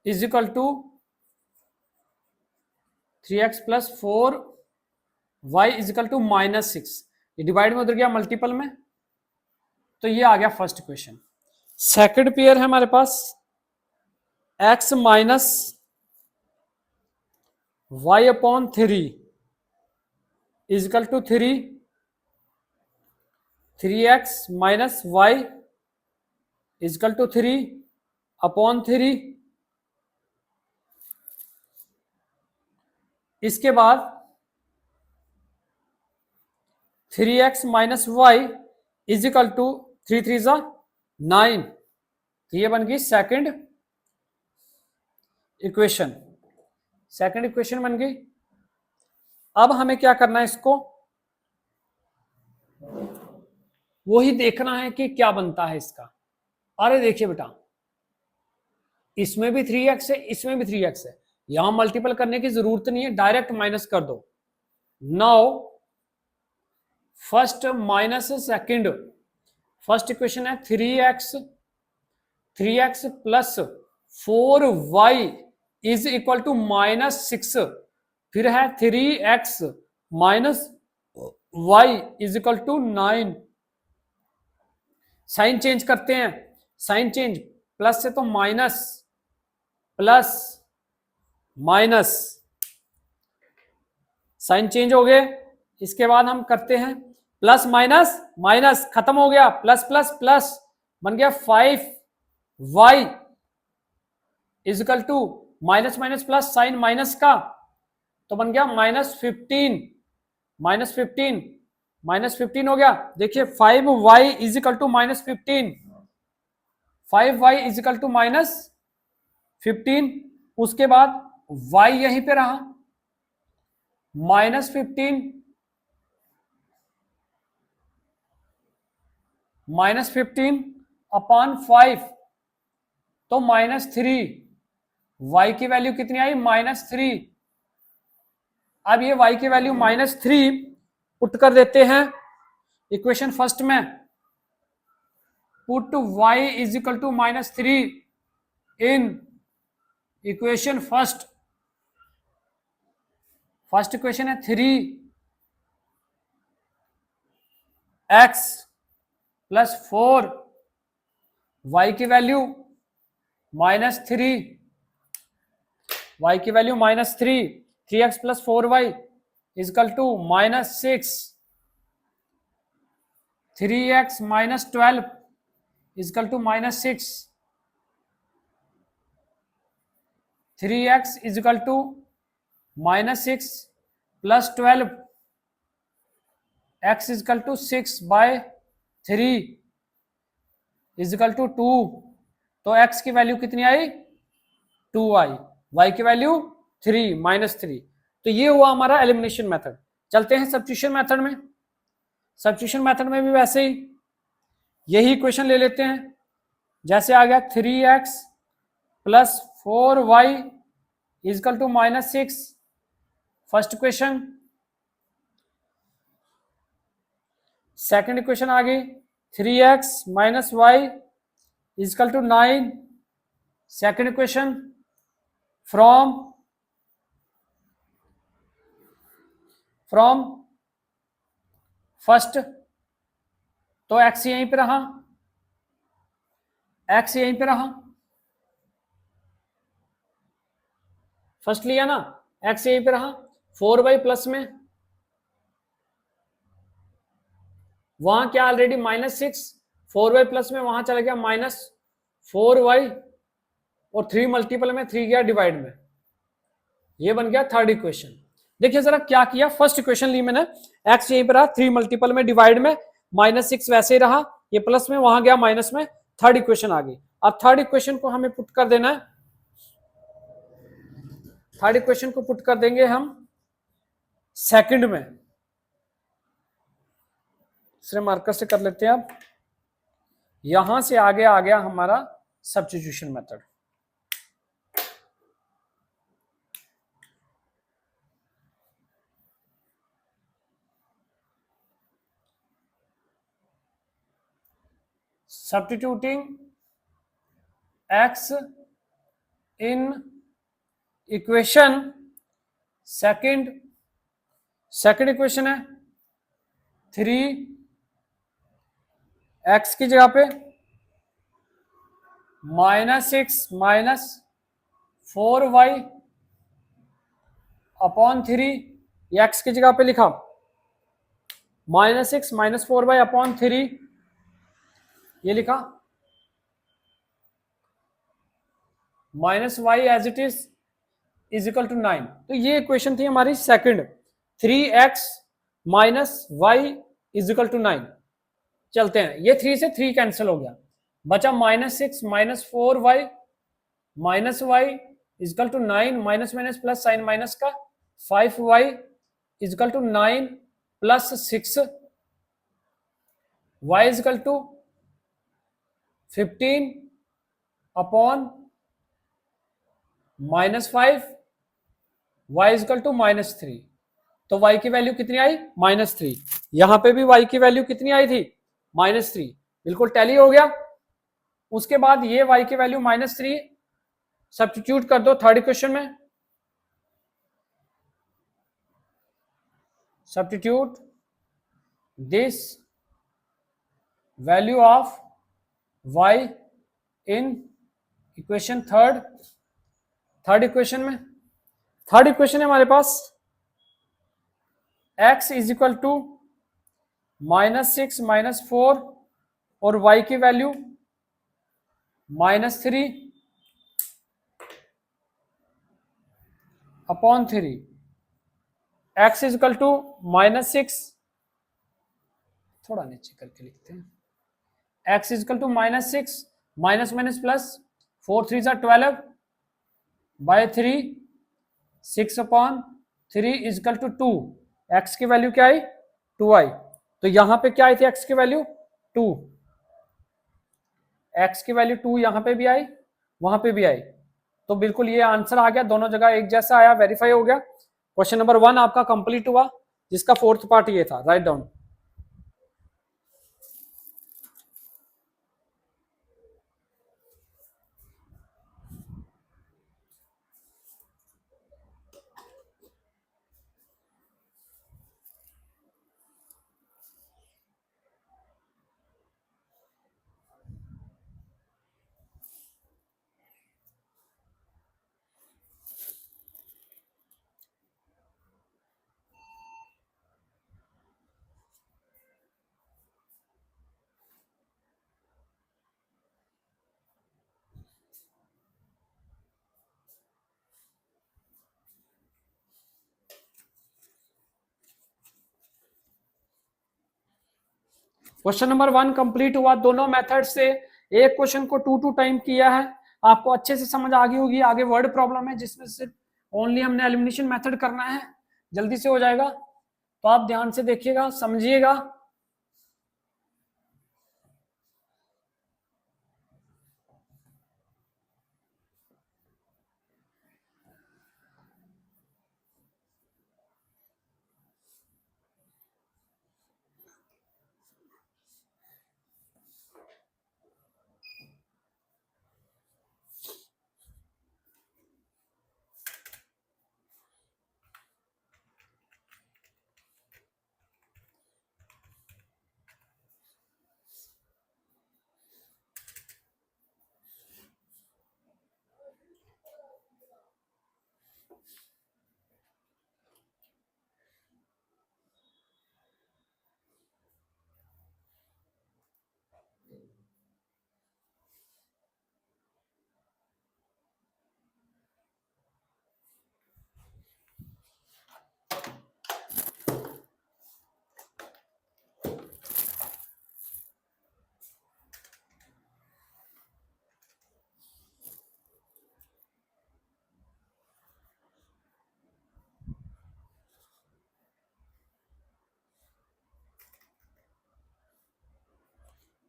is equal to 3x plus 4y is equal to -6। ये डिवाइड में उधर गया मल्टीपल में, तो ये आ गया फर्स्ट इक्वेशन। सेकंड पेयर है हमारे पास x minus y upon 3 is equal to 3x minus y is equal to 3 upon 3। इसके बाद 3x minus y is equal to 3 3 ज़ा 9। तो ये बन गई सेकंड इक्वेशन, सेकंड इक्वेशन बन गई। अब हमें क्या करना है, इसको वही देखना है कि क्या बनता है इसका। अरे देखिए बेटा, इसमें भी 3x है, इसमें भी 3x है, यहां मल्टीपल करने की जरूरत नहीं है, डायरेक्ट माइनस कर दो। Now first minus second, first equation है 3x plus 4y is equal to -6। फिर है 3x minus y is equal to 9। Sign change करते हैं, साइन चेंज, प्लस से तो minus, plus minus, sign change हो गए। इसके बाद हम करते हैं प्लस माइनस माइनस, खत्म हो गया, प्लस प्लस प्लस, बन गया 5y is equal to minus minus plus, sign minus का, तो बन गया -15, -15 हो गया। देखिए 5y is equal to -15, 5y is equal to -15। उसके बाद y यहीं पे रहा, -15 अपॉन 5, तो -3। y की वैल्यू कितनी आई, -3। अब ये y की वैल्यू -3 पुट कर देते हैं इक्वेशन फर्स्ट में। Put y is equal to -3 in equation first. First equation है 3x प्लस 4, y की वैल्यू -3, y की value -3, 3x plus 4y is equal to -6, 3x minus 12 is equal to -6, 3x is equal to -6 plus 12, x is equal to 6/3 is equal to 2। तो x की value कितनी आई, 2 आई, y की value 3 -3। तो ये हुआ हमारा एलिमिनेशन मेथड। चलते हैं सब्स्टिट्यूशन मेथड में। सब्स्टिट्यूशन मेथड में भी वैसे ही यही इक्वेशन ले लेते हैं, जैसे आ गया 3x plus 4y is equal to -6, first equation. Second equation आ गई 3x minus y is equal to 9, second equation. From first तो एक्स यहीं पे रहा, एक्स यहीं पे रहा, फर्स्ट लिया ना, एक्स यहीं पे रहा, 4y प्लस में, वहां क्या ऑलरेडी -6, 4y प्लस में वहां चला गया -4y, और 3 मल्टीपल में 3 गया डिवाइड में, ये बन गया थर्ड इक्वेशन। देखिए जरा क्या किया, फर्स्ट इक्वेशन ली मैंने, एक्स यहीं पे रहा, 3 मल्टीपल में डिवाइड में, -6 वैसे ही रहा, ये प्लस में वहां गया माइनस में, थर्ड इक्वेशन आ गई। अब थर्ड इक्वेशन को हमें पुट कर देना है, थर्ड इक्वेशन को पुट कर देंगे हम सेकंड में, सिर्फ मार्कर से कर लेते हैं। अब यहां से आगे आ गया हमारा substitution method. Substituting x in equation second, second equation है 3x की जगह पे -6 -4y अपॉन 3, एक्स की जगह पे लिखा -6 -4y अपॉन 3, ये लिखा -y as it is equal to 9। तो ये इक्वेशन थी हमारी second, 3x -y is equal to 9। चलते हैं, ये 3 से 3 कैंसिल हो गया, बचा -6 -4y -y is equal to 9, minus minus plus sign minus का 5y is equal to 9 plus 6, y is equal to 15 upon -5, y is equal to -3। तो y की वैल्यू कितनी आई? -3। यहां पे भी y की वैल्यू कितनी आई थी? -3। बिल्कुल टैली हो गया। उसके बाद ये y की वैल्यू -3 सब्स्टिट्यूट कर दो थर्ड इक्वेशन में, substitute this value of y in equation third, third equation में, थर्ड इक्वेशन है हमारे पास x इज इक्वल टू -6 -4 और y की value -3 upon 3, x is equal to -6, थोड़ा नीचे करके लिखते हैं, x is equal to -6 minus minus plus 4 3 जा 12 by 3, 6 upon 3 is equal to 2, x की वैल्यू क्या आई? 2 आई। तो यहां पे क्या आई थी x की वैल्यू? 2, x की वैल्यू 2 यहां पे भी आई, वहां पे भी आई। तो बिल्कुल ये आंसर आ गया, दोनों जगह एक जैसा आया, वेरीफाई हो गया। क्वेश्चन नंबर 1 आपका कंप्लीट हुआ, जिसका फोर्थ पार्ट ये था, write down. Question number 1 complete हुआ, दोनों मेथड से एक क्वेश्चन को 2 टाइम किया है, आपको अच्छे से समझ आ गई होगी। आगे वर्ड प्रॉब्लम है जिसमें सिर्फ ओनली हमने एलिमिनेशन मेथड करना है, जल्दी से हो जाएगा, तो आप ध्यान से देखिएगा, समझिएगा।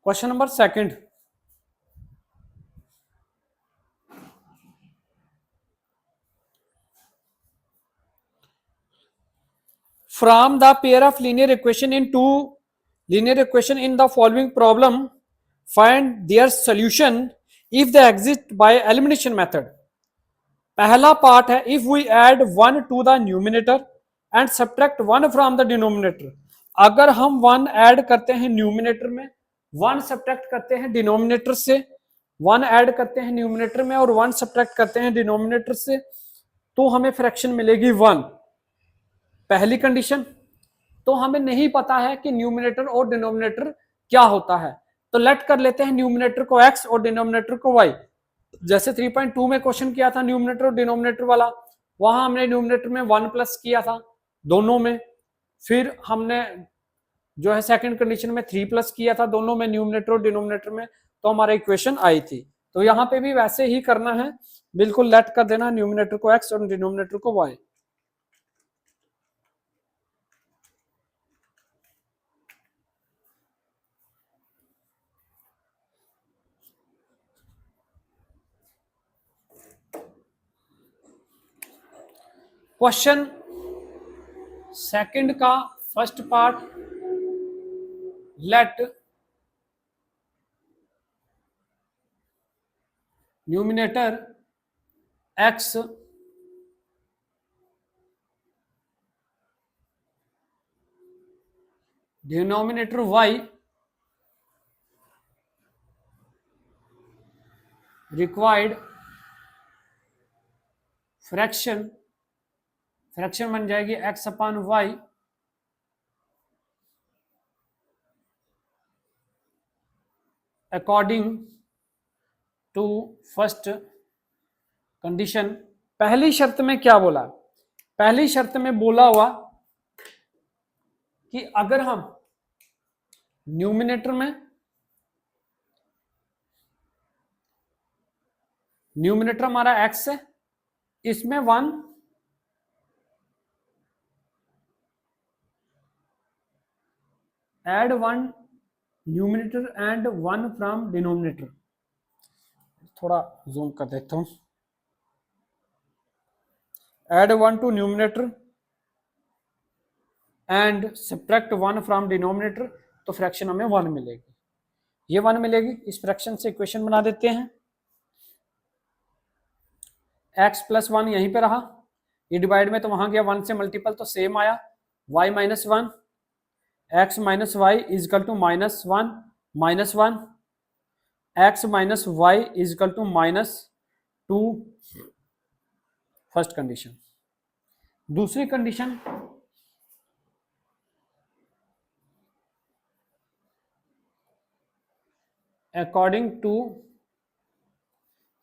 Question number second, from the pair of linear equation in two linear equation in the following problem, find their solution if they exist by elimination method. पहला पार्ट है, if we add 1 to the numerator and subtract 1 from the denominator. अगर हम 1 add करते हैं numerator में, 1 subtract करते हैं denominator से, 1 ऐड करते हैं न्यूमिनेटर में और 1 सब्ट्रैक्ट करते हैं डिनोमिनेटर से, तो हमें फ्रैक्शन मिलेगी 1। पहली कंडीशन। तो हमें नहीं पता है कि न्यूमिनेटर और डिनोमिनेटर क्या होता है, तो लेट कर लेते हैं न्यूमिनेटर को x और डिनोमिनेटर को y। जैसे 3.2 में क्वेश्चन किया था न्यूमिनेटर और डिनोमिनेटर वाला, वहां हमने न्यूमिनेटर में 1 प्लस किया था दोनों में, फिर हमने जो है सेकंड कंडीशन में 3 प्लस किया था दोनों में, न्यूमिनेटर और डिनोमिनेटर में, तो हमारा इक्वेशन आई थी। तो यहाँ पे भी वैसे ही करना है, बिल्कुल लेट कर देना न्यूमिनेटर को x और डिनोमिनेटर को y। क्वेश्चन सेकंड का first part, let numerator x denominator y required fraction, fraction बन जाएगी x upon y according to first condition. पहली शर्त में क्या बोला, पहली शर्त में बोला हुआ कि अगर हम न्यूमिनेटर में, न्यूमिनेटर हमारा x है, इसमें 1 add 1 numerator and 1 from denominator. थोड़ा जूम कर देता हूं। add 1 to numerator and subtract 1 from denominator, तो फ्रैक्शन हमें 1 मिलेगी, ये 1 मिलेगी। इस फ्रैक्शन से इक्वेशन बना देते हैं, x प्लस 1 यहीं पे रहा, ये डिवाइड में तो वहां गया 1 से मल्टीपल तो सेम आया, y minus 1, x minus y is equal to minus 1 minus 1, x minus y is equal to minus 2, first condition. दूसरी condition, according to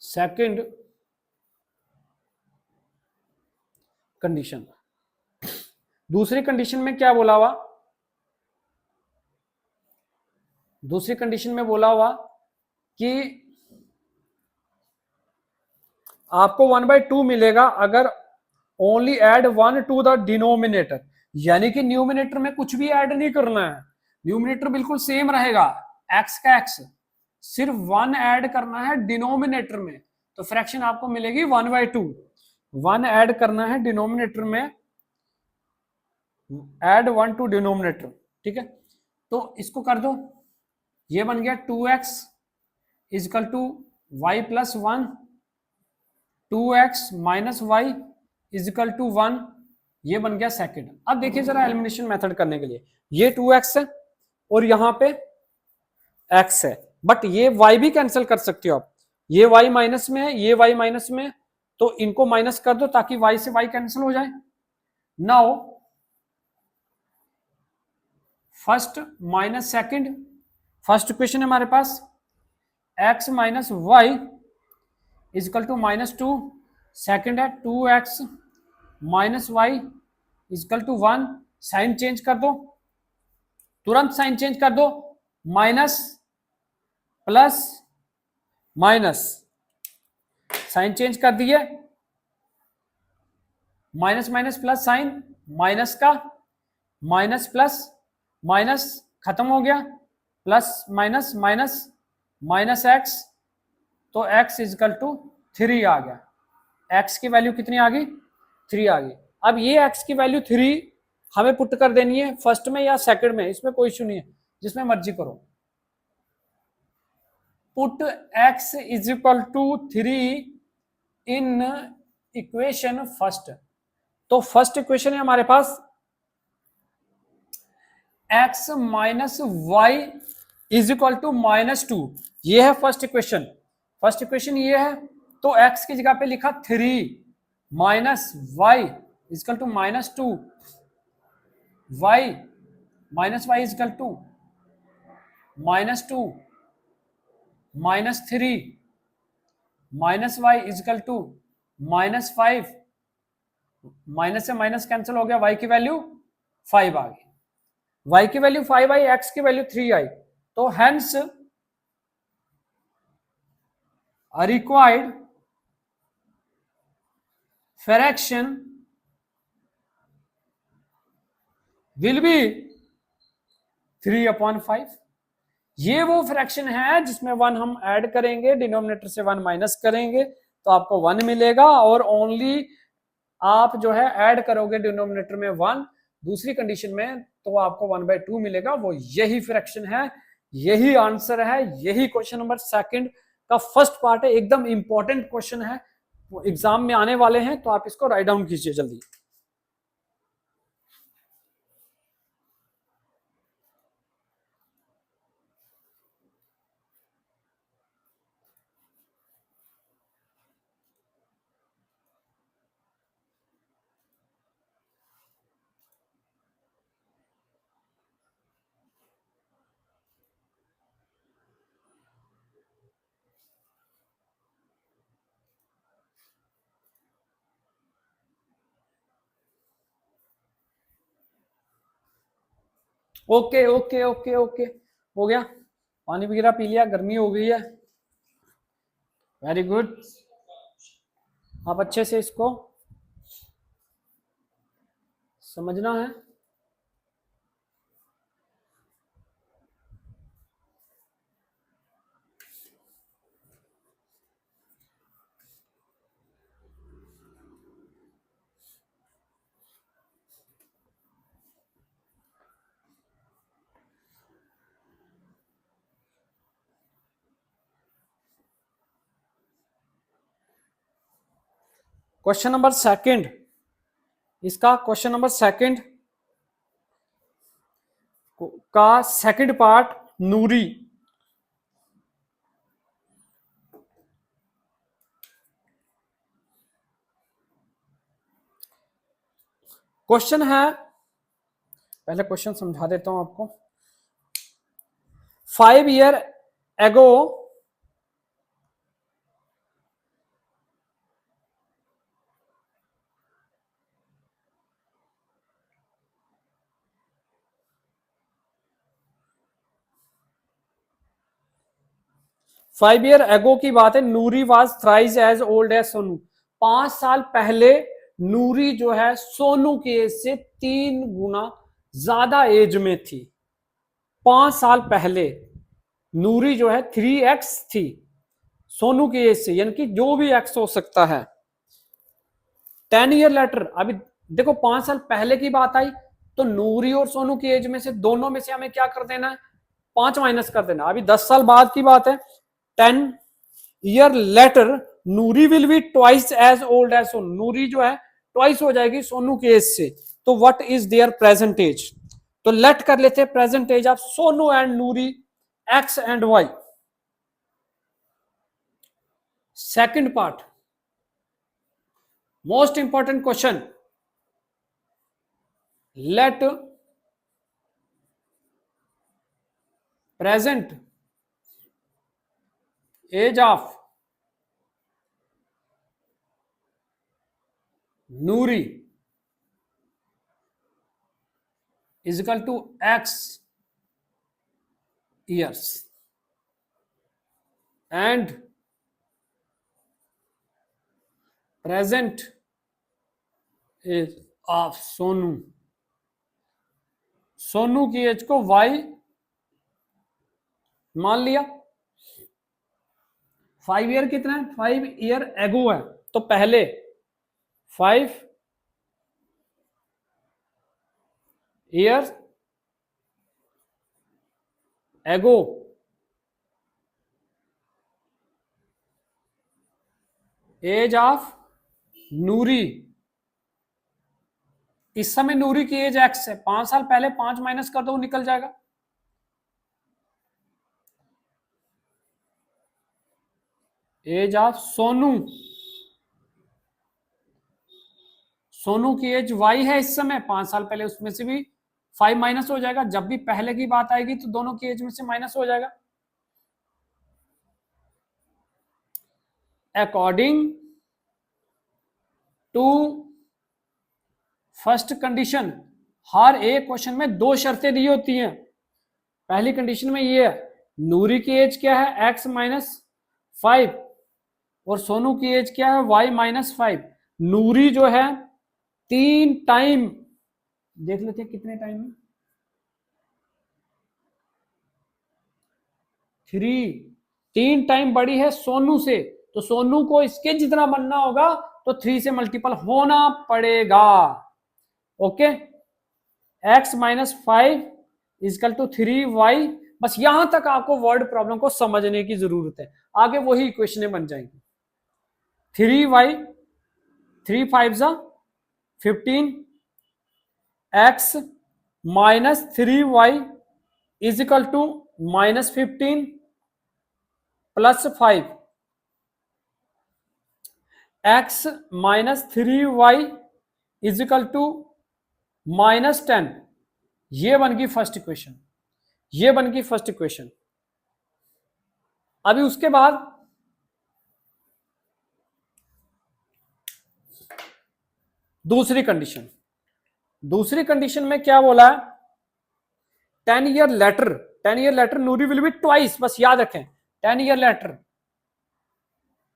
second condition. दूसरी कंडीशन में क्या बोला हुआ, दूसरी कंडीशन में बोला हुआ कि आपको 1/2 मिलेगा अगर only add 1 to the denominator, यानी कि न्यूमिनेटर में कुछ भी ऐड नहीं करना है, न्यूमिनेटर बिल्कुल सेम रहेगा, x का x, सिर्फ 1 ऐड करना है डिनोमिनेटर में, तो फ्रैक्शन आपको मिलेगी 1/2। 1 ऐड करना है डिनोमिनेटर में, ऐड 1 टू डिनोमिनेटर, ठीक है। तो इसको कर दो, ये बन गया 2x is equal to y plus 1, 2x minus y is equal to 1, ये बन गया सेकंड। अब देखिए जरा एलिमिनेशन मेथड करने के लिए, ये 2x है और यहां पे x है, बट ये y भी कैंसिल कर सकते हो आप, ये y माइनस में है, ये y माइनस में है, तो इनको माइनस कर दो ताकि y से y कैंसिल हो जाए। Now first minus second, first equation है हमारे पास x minus y is equal to -2, second है 2x minus y is equal to 1, sign change कर दो, तुरंत साइन चेंज कर दो, minus plus minus, sign change कर दिए, minus minus plus sign, minus का माइनस प्लस माइनस खत्म हो गया, plus minus minus minus x, तो x इजकल टू 3 आ गया। x की वैल्यू कितनी आ गई? 3 आ गई। अब ये x की वैल्यू 3 हमें पुट कर देनी है फर्स्ट में या सेकंड में, इसमें कोई इशू नहीं है, जिसमें मर्जी करो। Put x is equal to 3 in equation first. तो फर्स्ट इक्वेशन है हमारे पास x minus y is equal to -2, ये है फर्स्ट इक्वेशन। फर्स्ट इक्वेशन ये है, तो x की जगह पे लिखा 3 minus y is equal to -2, y minus y is equal to -2 -3 minus y is equal to -5, minus से माइनस कैंसिल हो गया, y की वैल्यू 5 आ गई। y की वैल्यू 5 आई, x की वैल्यू 3 आई, तो hence required fraction will be 3/5। ये वो फ्रैक्शन है जिसमें 1 हम ऐड करेंगे, डिनोमिनेटर से 1 माइनस करेंगे तो आपको 1 मिलेगा, और ओनली आप जो है ऐड करोगे डिनोमिनेटर में 1 दूसरी कंडीशन में, तो आपको 1/2 मिलेगा। वो यही फ्रैक्शन है, यही आंसर है, यही क्वेश्चन नंबर सेकंड का फर्स्ट पार्ट है। एकदम इंपॉर्टेंट क्वेश्चन है, वो एग्जाम में आने वाले हैं, तो आप इसको राइट डाउन कीजिए जल्दी। ओके ओके ओके ओके, हो गया। पानी वगैरह पी लिया, गर्मी हो गई है। Very good. आप अच्छे से इसको समझना है। क्वेश्चन नंबर सेकंड, इसका क्वेश्चन नंबर सेकंड का सेकंड पार्ट, नूरी। क्वेश्चन है, पहले क्वेश्चन समझा देता हूं आपको। 5 ईयर एगो 5 ईयर एगो की बात है। Noori was thrice as old as Sonu. 5 साल पहले नूरी जो है सोनू की एज से 3 गुना ज्यादा एज में थी। 5 साल पहले नूरी जो है 3x थी सोनू की एज से, यानी कि जो भी x हो सकता है। 10 ईयर लेटर, अभी देखो 5 साल पहले की बात आई, तो नूरी और सोनू की एज में से दोनों में से हमें क्या कर देना है, 5 माइनस कर देना। अभी 10 साल बाद की बात है। 10 year later Noori will be twice as old as Sonu. Noori जो है ट्वाइस हो जाएगी सोनू के एज से। तो what is there present age? तो लेट कर लेते हैं present age of Sonu and Noori, x and y. Second part, most important question, let present age of Noori is equal to x years and present age of Sonu. Sonu की age को y मान लिया 5 year कितना है, 5 ईयर एगो है, तो पहले 5 ईयर एगो एज ऑफ नूरी, इस समय नूरी की एज एक्स है, 5 साल पहले 5 माइनस कर दो निकल जाएगा। एज ऑफ सोनू, सोनू की एज वाई है इस समय, 5 साल पहले, उसमें से भी 5 माइनस हो जाएगा, जब भी पहले की बात आएगी तो दोनों की एज में से माइनस हो जाएगा। अकॉर्डिंग टू फर्स्ट कंडीशन, हर एक क्वेश्चन में 2 शर्तें दी होती हैं। पहली कंडीशन में ये है, नूरी की एज क्या है, x माइनस 5, और सोनू की एज क्या है, y माइनस 5। नूरी जो है 3 टाइम, देख लेते हैं कितने टाइम में, 3 टाइम बड़ी है सोनू से, तो सोनू को इसके जितना बनना होगा तो 3 से मल्टीपल होना पड़ेगा। Okay, x minus 5 is equal to 3y। बस यहां तक आपको वर्ड प्रॉब्लम को समझने की जरूरत है, आगे वही इक्वेशनें बन जाएंगी। 3y 3 5 जा 15, x minus 3y is equal to minus 15 plus 5, x minus 3y is equal to minus 10। ये बन गई फर्स्ट इक्वेशन, ये बन गई फर्स्ट इक्वेशन। अभी उसके बाद दूसरी कंडीशन, दूसरी कंडीशन में क्या बोला है, 10 year later, 10 year later Noori will be twice, बस याद रखें 10 year later,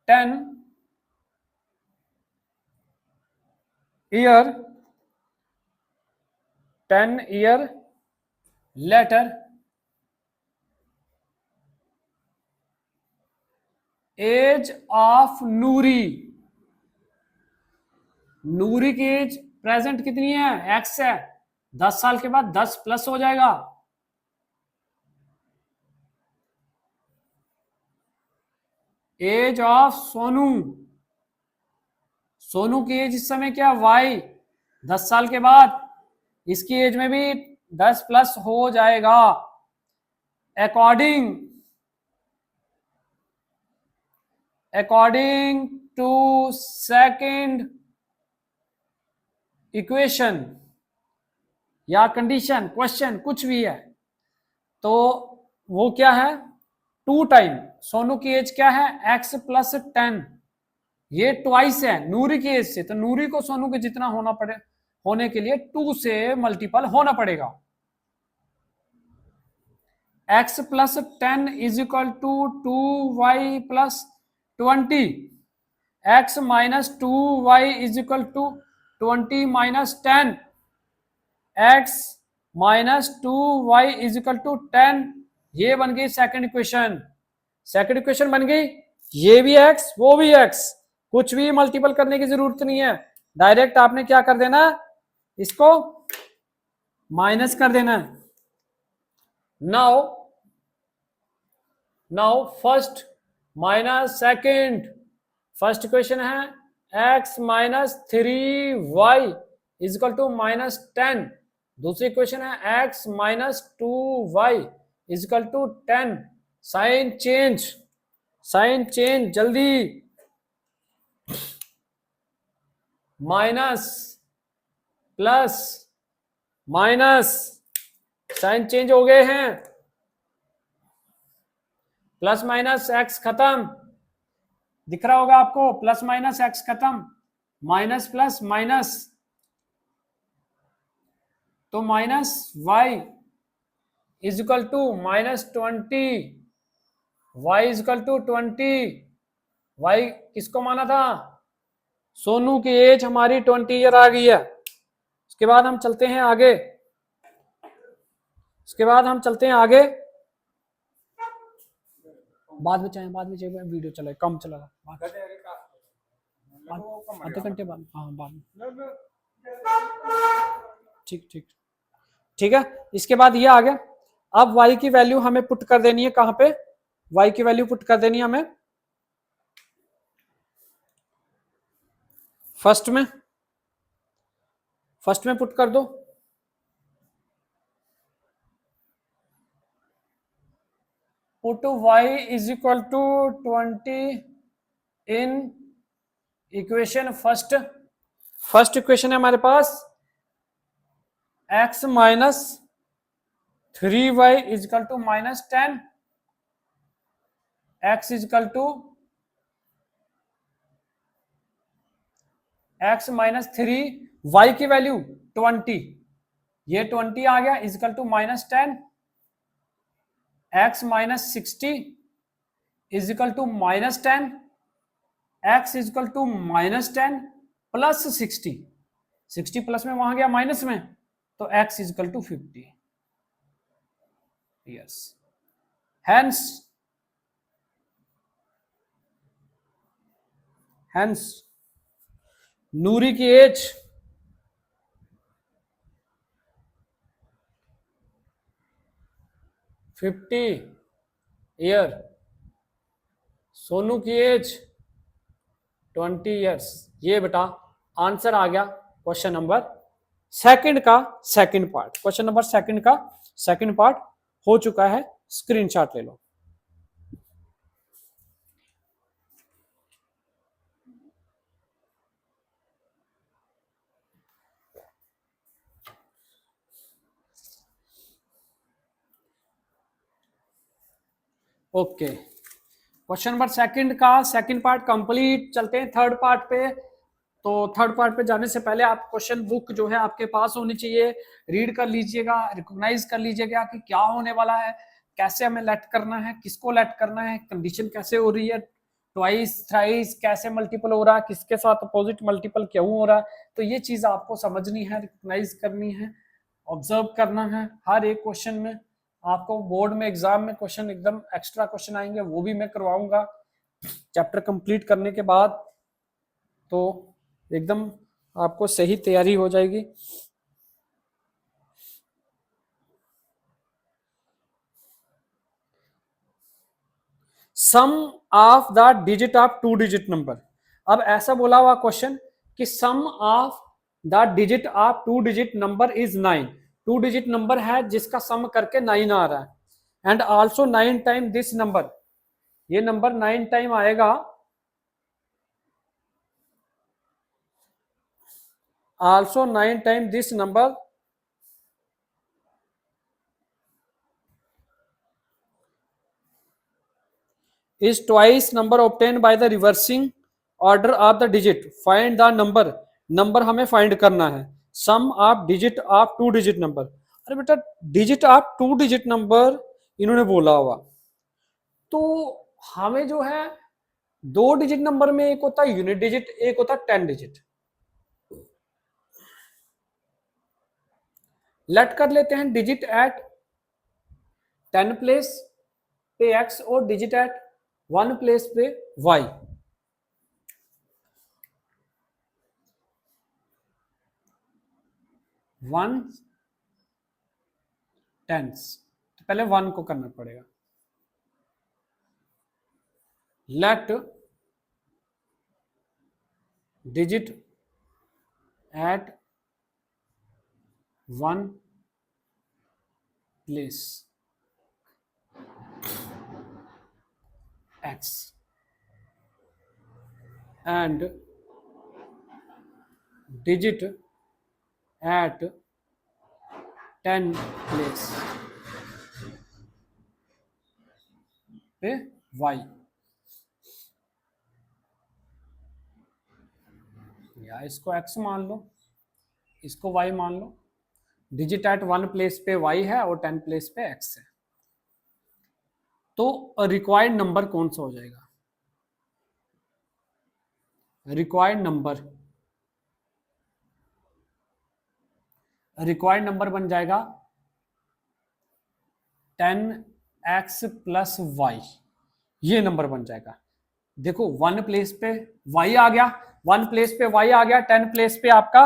10 year 10 year later age of Noori, Noori की एज प्रेजेंट कितनी है, एक्स है, 10 साल के बाद 10 प्लस हो जाएगा, एज ऑफ सोनू, सोनू की एज इस समय क्या, वाई, 10 साल के बाद इसकी एज में भी 10 प्लस हो जाएगा। अकॉर्डिंग टू सेकंड इक्वेशन या कंडीशन, क्वेश्चन कुछ भी है, तो वो क्या है, 2 टाइम सोनू की एज क्या है, x प्लस 10, ये ट्वाइस है नूरी की एज से, तो नूरी को सोनू के जितना होना पड़े, होने के लिए 2 से मल्टीपल होना पड़ेगा। x plus 10 is equal to 2y plus 20, x minus 2y is equal to 20 minus 10, x minus 2y is equal to 10। ये बन गई सेकंड इक्वेशन, सेकंड इक्वेशन बन गई, ये भी x वो भी x, कुछ भी मल्टीपल करने की जरूरत नहीं है, डायरेक्ट आपने क्या कर देना, इसको माइनस कर देना है। Now first minus second, first equation है x minus 3y is equal to minus 10, दूसरी इक्वेशन है x minus 2y is equal to 10। Sign change, sign change जल्दी, minus plus minus, sign change हो गए हैं, प्लस माइनस एक्स खत्म, दिख रहा होगा आपको, प्लस माइनस एक्स खत्म, माइनस प्लस माइनस, तो minus y is equal to minus 20, y is equal to 20। Y किसको माना था, सोनू की एज हमारी 20 ईयर आ गई है। उसके बाद हम चलते हैं आगे, उसके बाद हम चलते हैं आगे, बाद में चाहे वीडियो चले कम चला आधे घंटे बाद, हाँ बाद में, ठीक ठीक ठीक है। इसके बाद ये आ गया। अब y की वैल्यू हमें पुट कर देनी है कहां पे, y की वैल्यू पुट कर देनी है हमें फर्स्ट में पुट कर दो। Put y is equal to 20 in equation first equation है हमारे पास x minus 3y is equal to minus 10, x is equal to x minus 3, y की वैल्यू 20, ये 20 आ गया is equal to minus 10, x minus 60 is equal to minus 10, x is equal to minus 10 plus 60 plus में वहां गया माइनस में, तो x is equal to 50। Yes, hence नूरी की एज 50 ईयर, सोनू की एज 20 ईयर्स। ये बेटा आंसर आ गया क्वेश्चन नंबर सेकंड का second part. Question number second का सेकंड पार्ट हो चुका है, स्क्रीनशॉट ले लो। ओके, क्वेश्चन नंबर सेकंड का सेकंड पार्ट कंप्लीट। चलते हैं थर्ड पार्ट पे। तो थर्ड पार्ट पे जाने से पहले आप क्वेश्चन बुक जो है आपके पास होनी चाहिए, रीड कर लीजिएगा, रिकॉग्नाइज कर लीजिएगा कि क्या होने वाला है, कैसे हमें लेट करना है, किसको लेट करना है, कंडीशन कैसे हो रही है, ट्वाइस थ्राइस कैसे मल्टीपल हो रहा है, किसके साथ अपोजिट मल्टीपल क्यों हो रहा है। तो ये चीज आपको समझनी है, रिकॉग्नाइज करनी है, ऑब्जर्व करना है। हर एक क्वेश्चन में आपको बोर्ड में एग्जाम में क्वेश्चन एकदम एक्स्ट्रा क्वेश्चन आएंगे, वो भी मैं करवाऊंगा चैप्टर कंप्लीट करने के बाद, तो एकदम आपको सही तैयारी हो जाएगी। Sum of the digit of 2 digit number. अब ऐसा बोला हुआ क्वेश्चन कि sum of the digit of 2 digit number is 9। 2 digit number है जिसका सम करके 9 आ रहा है, and also 9 time this number, ये नंबर 9 टाइम आएगा, also 9 time this number is twice number obtained by the reversing order of the digit, find the number हमें find करना है, sum of digit of 2 digit number. अरे बेटा digit of 2 digit number इन्होंने बोला हुआ, तो हमें जो है 2 डिजिट नंबर में एक होता है यूनिट डिजिट, एक होता है 10 डिजिट। लेट कर लेते हैं डिजिट एट 10 प्लेस पे x और डिजिट एट 1 प्लेस पे y। वन टेंस, तो पहले 1 को करना पड़ेगा। Let digit at 1 place x and digit at 10 place पे y, या इसको x मान लो, इसको y मान लो। डिजिट एट 1 प्लेस पे y है और 10 प्लेस पे x है, तो रिक्वायर्ड नंबर कौन सा हो जाएगा? रिक्वायर्ड नंबर बन जाएगा 10x प्लस y। ये नंबर बन जाएगा। देखो 1 प्लेस पे y आ गया, 1 प्लेस पे y आ गया, 10 प्लेस पे आपका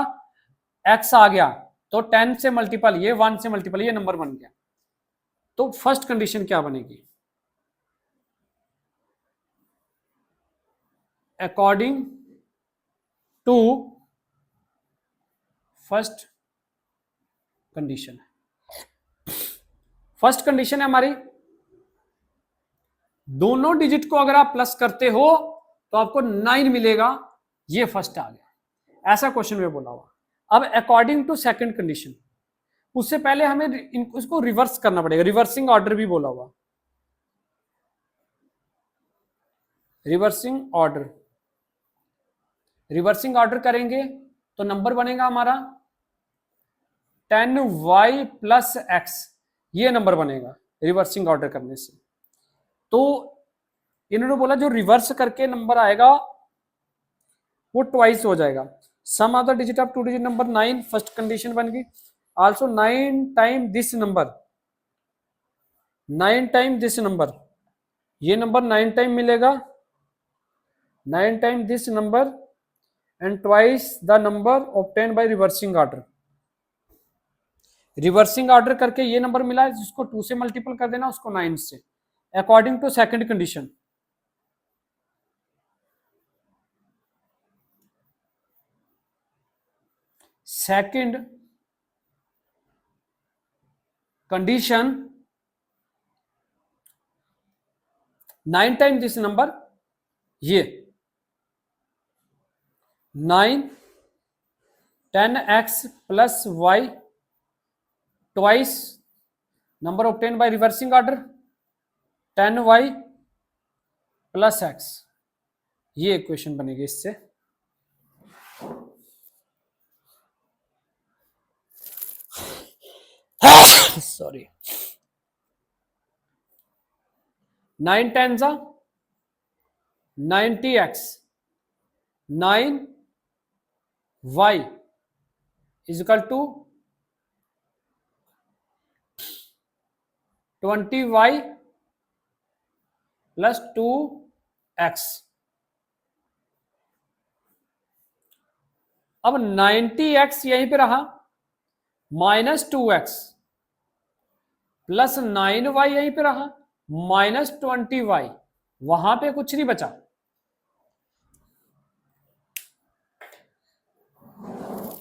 x आ गया, तो 10 से मल्टीपल ये, 1 से मल्टीपल ये नंबर बन गया। तो फर्स्ट कंडीशन क्या बनेगी? According to first condition, first condition है हमारी दोनों डिजिट को अगर आप प्लस करते हो तो आपको 9 मिलेगा, ये फर्स्ट आ गया, ऐसा क्वेश्चन में बोला हुआ। अब अकॉर्डिंग टू सेकंड कंडीशन, उससे पहले हमें इसको रिवर्स करना पड़ेगा, रिवर्सिंग ऑर्डर भी बोला हुआ, रिवर्सिंग ऑर्डर, रिवर्सिंग ऑर्डर करेंगे तो नंबर बनेगा हमारा 10y प्लस एक्स, ये नंबर बनेगा रिवर्सिंग ऑर्डर करने से। तो इन्होंने बोला जो रिवर्स करके नंबर आएगा वो ट्वाइस हो जाएगा। Sum of the digit of two digit number 9, first condition बन गई। Also 9 time this number, 9 time this number, ये नंबर 9 टाइम मिलेगा, 9 time this number and twice the number obtain by reversing order. Reversing order करके ये number मिला है, जिसको 2 से मल्टीपल कर देना, उसको 9 से, according to second condition. Second condition 9 time this number, ये 9 10x plus y twice number obtain by reversing order 10y plus x, ये इक्वेशन बनेगी इससे। Sorry, 9 10 90x, 9y is equal to 20y plus 2x। अब 90x यहीं पे रहा, minus 2x plus 9y यहीं पे रहा, माइनस 20y, वहां पे कुछ नहीं बचा।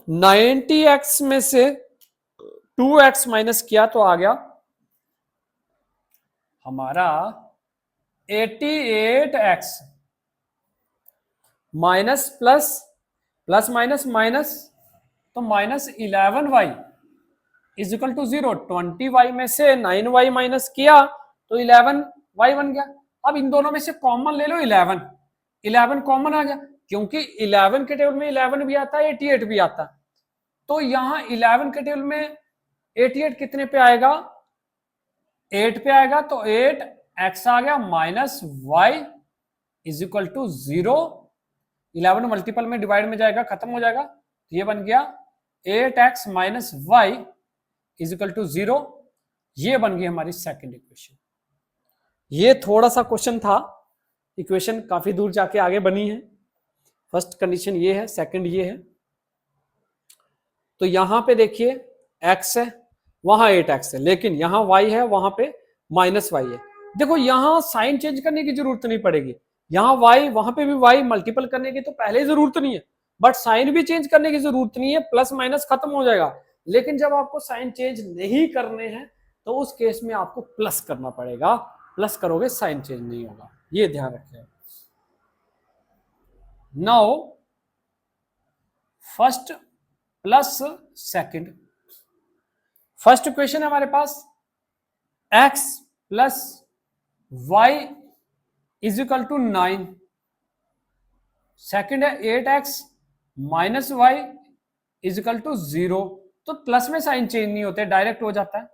90x में से 2x माइनस किया तो आ गया हमारा 88x, minus plus plus minus minus, तो minus 11y is equal to 0। 20y में से 9y माइनस किया तो 11y बन गया। अब इन दोनों में से कॉमन ले लो 11, 11 कॉमन आ गया, क्योंकि 11 के टेबल में 11 भी आता है, 88 भी आता है। तो यहां 11 के टेबल में 88 कितने पे आएगा? 8 पे आएगा, तो 8x आ गया, minus y is equal to 0। 11 multiple में डिवाइड में जाएगा, खत्म हो जाएगा, तो ये बन गया 8x minus y is equal to 0। ये बन गई हमारी सेकंड इक्वेशन। ये थोड़ा सा क्वेश्चन था, इक्वेशन काफी दूर जाके आगे बनी है। फर्स्ट कंडीशन ये है, सेकंड ये है। तो यहां पे देखिए x है, वहां 8x है, लेकिन यहां y है, वहां पे माइनस y है। देखो यहां साइन चेंज करने की जरूरत नहीं पड़ेगी, यहां y, वहां पे भी y, मल्टीपल करने की तो पहले जरूरत नहीं है, बट साइन भी चेंज करने की जरूरत नहीं है, प्लस माइनस खत्म हो जाएगा। लेकिन जब आपको साइन चेंज नहीं करने हैं तो उस केस में आपको प्लस करना पड़ेगा, प्लस करोगे साइन चेंज नहीं होगा, ये ध्यान रखें। Now first plus second, first equation है हमारे पास x plus y is equal to 9, second है 8x minus y is equal to 0। तो प्लस में साइन चेंज नहीं होते, डायरेक्ट हो जाता है।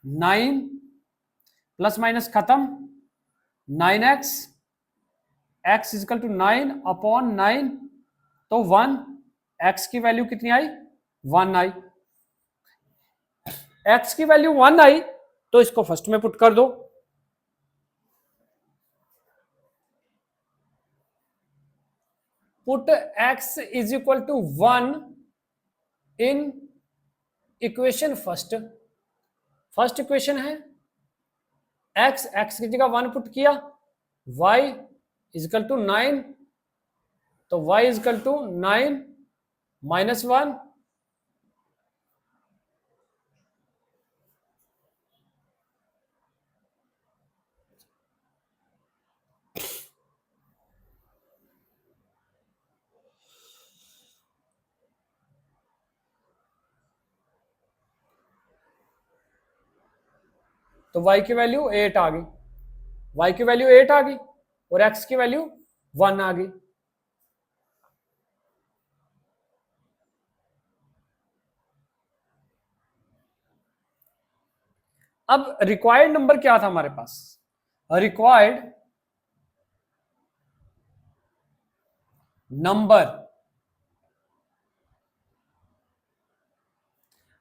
9 प्लस माइनस खत्म, 9x, x is equal to 9 upon 9, तो 1, x की वैल्यू कितनी आई? 1 आई। x की वैल्यू 1 आई तो इसको फर्स्ट में पुट कर दो, put x is equal to 1 in equation first. First equation है x की जगह 1 पुट किया, y इज इक्वल टू 9, तो y is equal to 9 minus 1, तो y की वैल्यू 8 आ गई, y की वैल्यू 8 आ गई और x की वैल्यू 1 आ गई। अब रिक्वायर्ड नंबर क्या था हमारे पास? रिक्वायर्ड नंबर,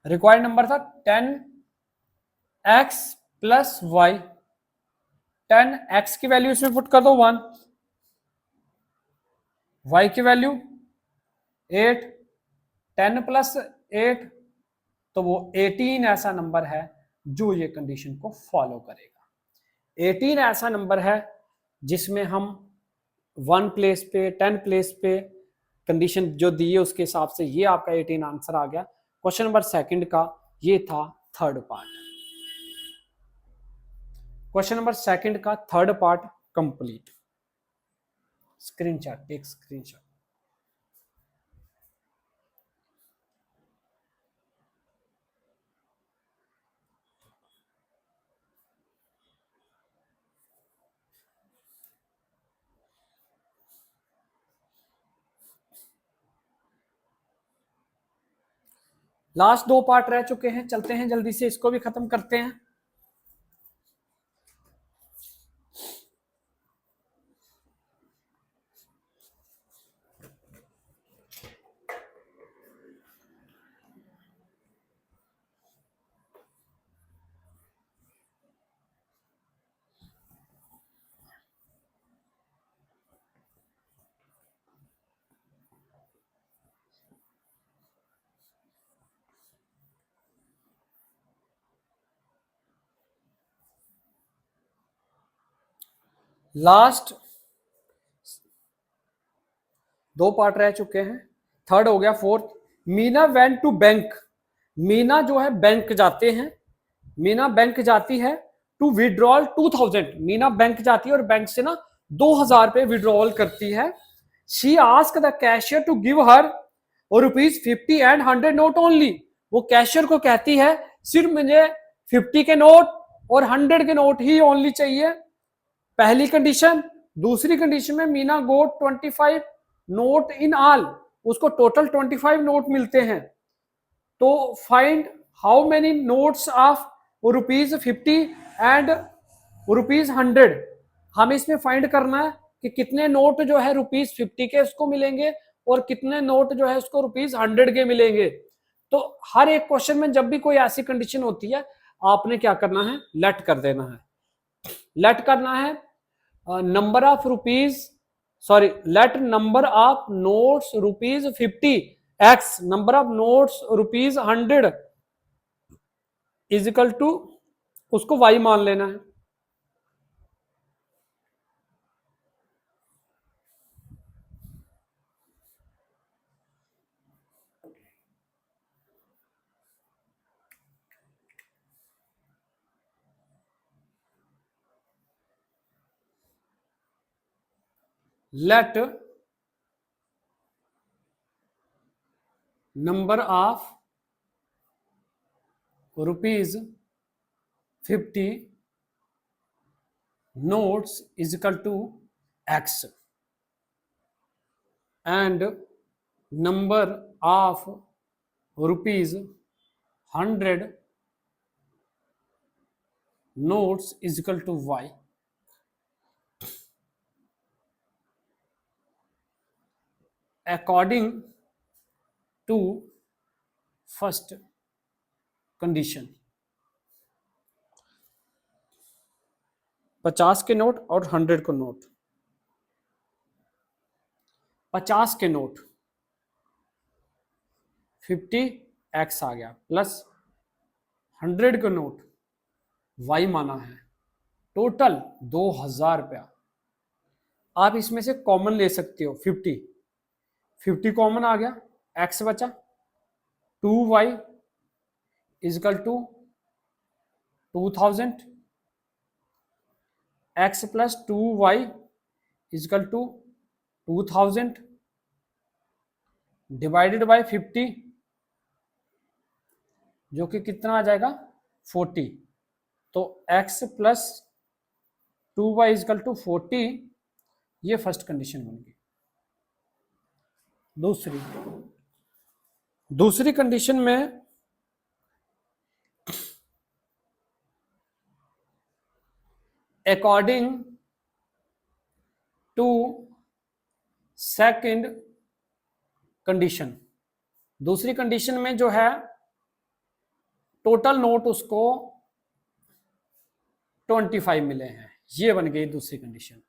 रिक्वायर्ड नंबर था 10x प्लस वाई। 10x की वैल्यू इसमें पुट कर दो 1, y की वैल्यू 8, 10 प्लस 8, तो वो 18 ऐसा नंबर है जो ये कंडीशन को फॉलो करेगा। 18 ऐसा नंबर है जिसमें हम 1 प्लेस पे 10 प्लेस पे कंडीशन जो दी है उसके हिसाब से ये आपका 18 आंसर आ गया। क्वेश्चन नंबर सेकंड का ये था third part. Question number second का third part complete. Screenshot, take screenshot. Last 2 part रह चुके हैं, चलते हैं जल्दी से, इसको भी खत्म करते हैं। लास्ट 2 पार्ट रह चुके हैं, थर्ड हो गया। Fourth, Meena went to bank. Meena जो है बैंक जाते हैं, मीना बैंक जाती है टू विड्रॉल 2000। मीना बैंक जाती है और बैंक से ना 2000 रुपए विड्रॉल करती है। She ask the cashier to give her ₹50 and 100 note only. वो कैशियर को कहती है सिर्फ मुझे 50 के नोट और 100 के नोट ही ओनली चाहिए, पहली कंडीशन। दूसरी कंडीशन में मीना गोट 25 नोट इन ऑल, उसको टोटल 25 नोट मिलते हैं। तो find how many notes of ₹50 and ₹100। हमें इसमें फाइंड करना है कि कितने नोट जो है ₹50 के उसको मिलेंगे और कितने नोट जो है उसको ₹100 के मिलेंगे। तो हर एक क्वेश्चन में जब भी कोई ऐसी कंडीशन होती है आपने क्या करना है, लेट कर देना है। लेट करना है number of rupees, sorry, let number of notes ₹50 x number of notes ₹100 is equal to, उसको y मान लेना है। let number of ₹50 notes is equal to x and number of ₹100 notes is equal to y। according to first condition, 50 के note और 100 को note. 50 के note 50x आ गया, plus 100 का नोट y माना है, टोटल 2000 रुपया। आप इसमें से कॉमन ले सकते हो 50 कॉमन आ गया, x बचा, 2y is equal to 2000, x plus 2y is equal to 2000 divided by 50, जो कि कितना आ जाएगा 40। तो x plus 2y is equal to 40, ये फर्स्ट कंडीशन बन गई। दूसरी कंडीशन में अकॉर्डिंग टू सेकंड कंडीशन, दूसरी कंडीशन में जो है टोटल नोट उसको 25 मिले हैं, ये बन गई दूसरी कंडीशन।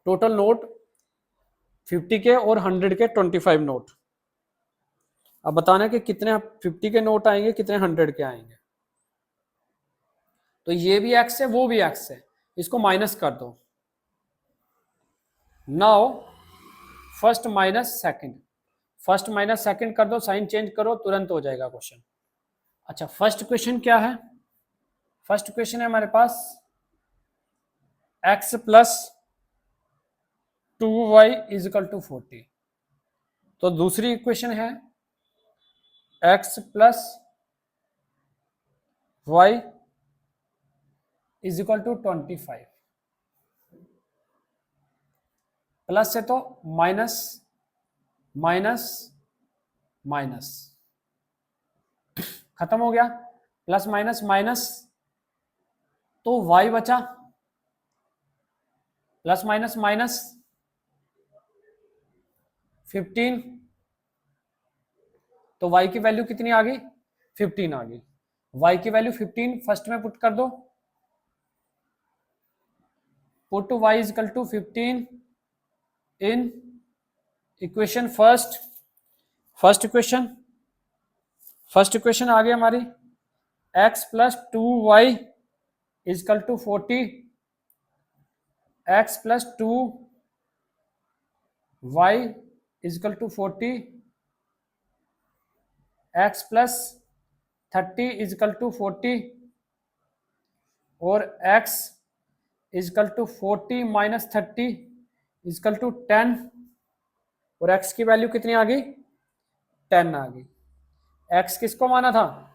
टोटल नोट 50 के और 100 के 25 नोट। अब बताना कि कितने 50 के नोट आएंगे, कितने 100 के आएंगे। तो ये भी x है, वो भी x है, इसको माइनस कर दो। नाउ फर्स्ट माइनस सेकंड कर दो, साइन चेंज करो, तुरंत हो जाएगा क्वेश्चन। अच्छा, फर्स्ट क्वेश्चन क्या है? फर्स्ट क्वेश्चन है हमारे पास x plus 2y is equal to 40। तो दूसरी इक्वेशन है x plus y is equal to 25। Plus है तो माइनस माइनस माइनस, खत्म हो गया। प्लस माइनस माइनस, तो y बचा, प्लस माइनस माइनस 15, तो y की वैल्यू कितनी आ गई 15 आ गई। y की वैल्यू 15 फर्स्ट में पुट कर दो, put y is equal to 15 in equation first equation आ गई हमारी x plus 2y is equal to 40, x plus 2y is equal to 40, x plus 30 is equal to 40, और x is equal to 40 minus 30 is equal to 10, और x की value कितनी आ गई 10 आ गई। x किसको माना था?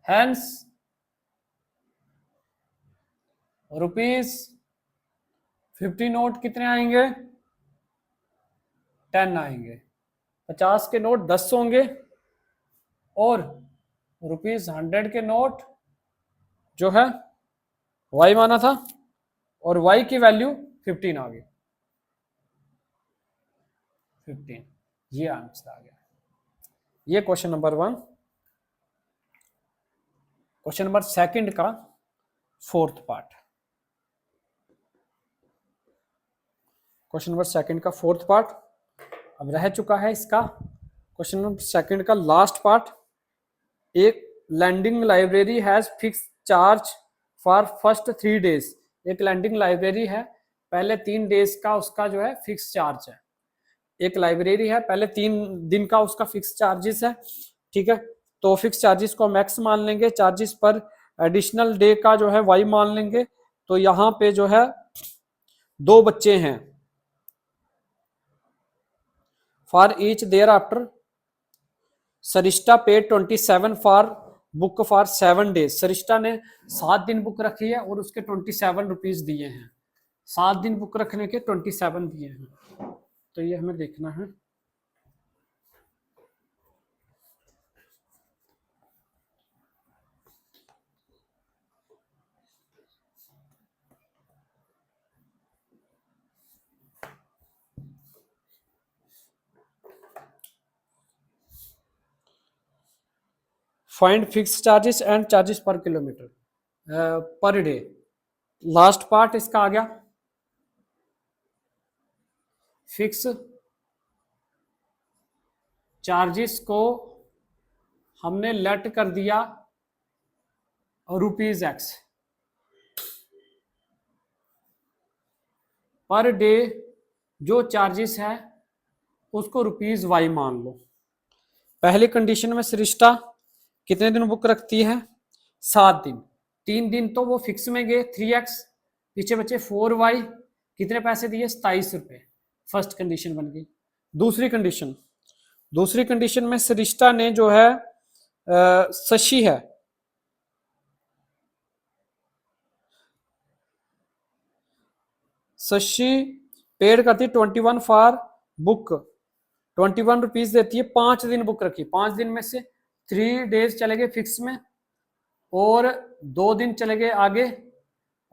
हैंस ₹50 नोट कितने आएंगे 10 आएंगे, 50 के नोट 10 होंगे, और ₹100 के नोट जो है y माना था, और y की वैल्यू 15 आ गई 15। ये आंसर आ गया। ये question number 1। Question number second का fourth part, question number second का फोर्थ पार्ट अब रह चुका है। इसका क्वेश्चन नंबर सेकंड का लास्ट पार्ट, एक lending library has fix charge for first 3 days. एक लैंडिंग लाइब्रेरी है, पहले 3 डेज का उसका जो है फिक्स चार्ज है। एक लाइब्रेरी है, पहले 3 दिन का उसका फिक्स चार्जेस है, ठीक है। तो फिक्स चार्जेस को मैक्स मान लेंगे, चार्जेस पर एडिशनल डे का जो है वाई मान लेंगे। तो यहाँ पे जो है 2 बच्चे हैं, for each thereafter Sarishta paid 27 for book for 7 days. Sarishta ने 7 दिन बुक रखी है और उसके 27 रुपीज दिए हैं। 7 दिन बुक रखने के 27 दिए हैं, तो ये हमें देखना है। Find fix charges and charges per kilometre per day. Last part इसका आ गया। फिक्स चार्जेस को हमने लेट कर दिया ₹X, पर डे जो चार्जेस है उसको ₹Y मान लो। पहली कंडीशन में सरिश्ता कितने दिन बुक रखती है? 7 दिन। 3 दिन तो वो फिक्स में गए 3x, पीछे बचे 4y, कितने पैसे दिए? 27 रुपए। फर्स्ट कंडीशन बन गई। दूसरी कंडीशन में सरिश्ता ने जो है शशि है, शशि पेड करती 21 फॉर बुक, 21 रुपीज देती है, 5 दिन बुक रखी। 5 दिन में से 3 डेज चले गए फिक्स में और 2 दिन चले गए आगे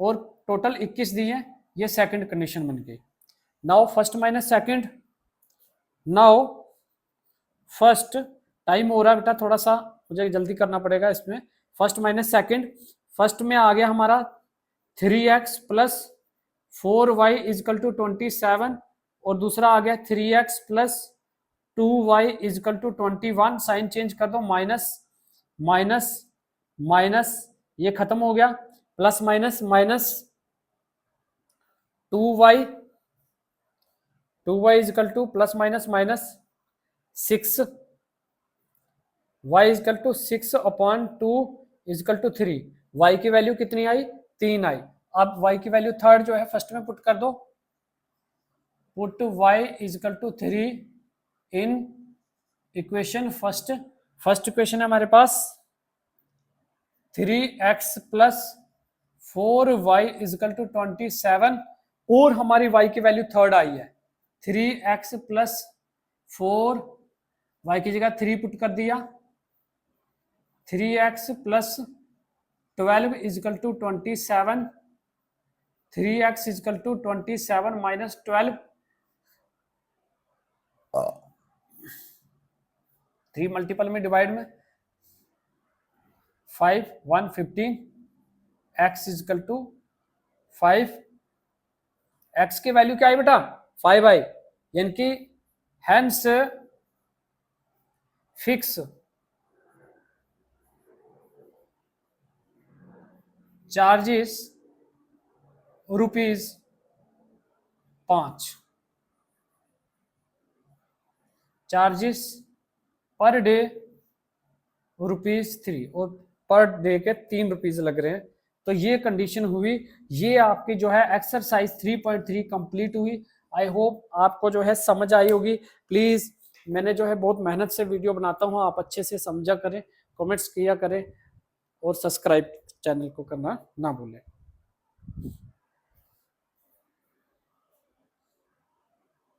और टोटल 21 दिए। ये सेकंड कंडीशन बन गई। Now first minus second, now first time हो रहा है बेटा, थोड़ा सा मुझे जल्दी करना पड़ेगा इसमें। फर्स्ट माइनस सेकंड, फर्स्ट में आ गया हमारा 3x plus 4y is equal to 27 और दूसरा आ गया 3x plus 2y is equal to 21। Sign change कर दो, माइनस माइनस माइनस, ये खत्म हो गया, plus minus minus 2y is equal to plus minus minus 6, y is equal to 6 upon 2 is equal to 3। y की वैल्यू कितनी आई? 3 आई। अब y की वैल्यू थर्ड जो है फर्स्ट में पुट कर दो, put y is equal to 3 in equation first. First equation है हमारे पास 3x plus 4y is equal to 27 और हमारी y की वैल्यू थर्ड आई है 3x प्लस 4, y की जगह 3 पुट कर दिया, 3x plus 12 is equal to 27, 3x is equal to 27 minus 12, 3 multiple में डिवाइड में 5 1 15, x इजकल टू 5, x की वैल्यू क्या आई बेटा? 5 आई, यानी कि hence fix charges ₹5, charges per day ₹3 और पर डे के 3 रुपीज लग रहे हैं। तो ये कंडीशन हुई। ये आपकी जो है एक्सरसाइज 3.3 कंप्लीट हुई। आई होप आपको जो है समझ आई होगी। प्लीज, मैंने जो है बहुत मेहनत से वीडियो बनाता हूँ, आप अच्छे से समझा करें, कमेंट्स किया करें और सब्सक्राइब चैनल को करना ना भूलें।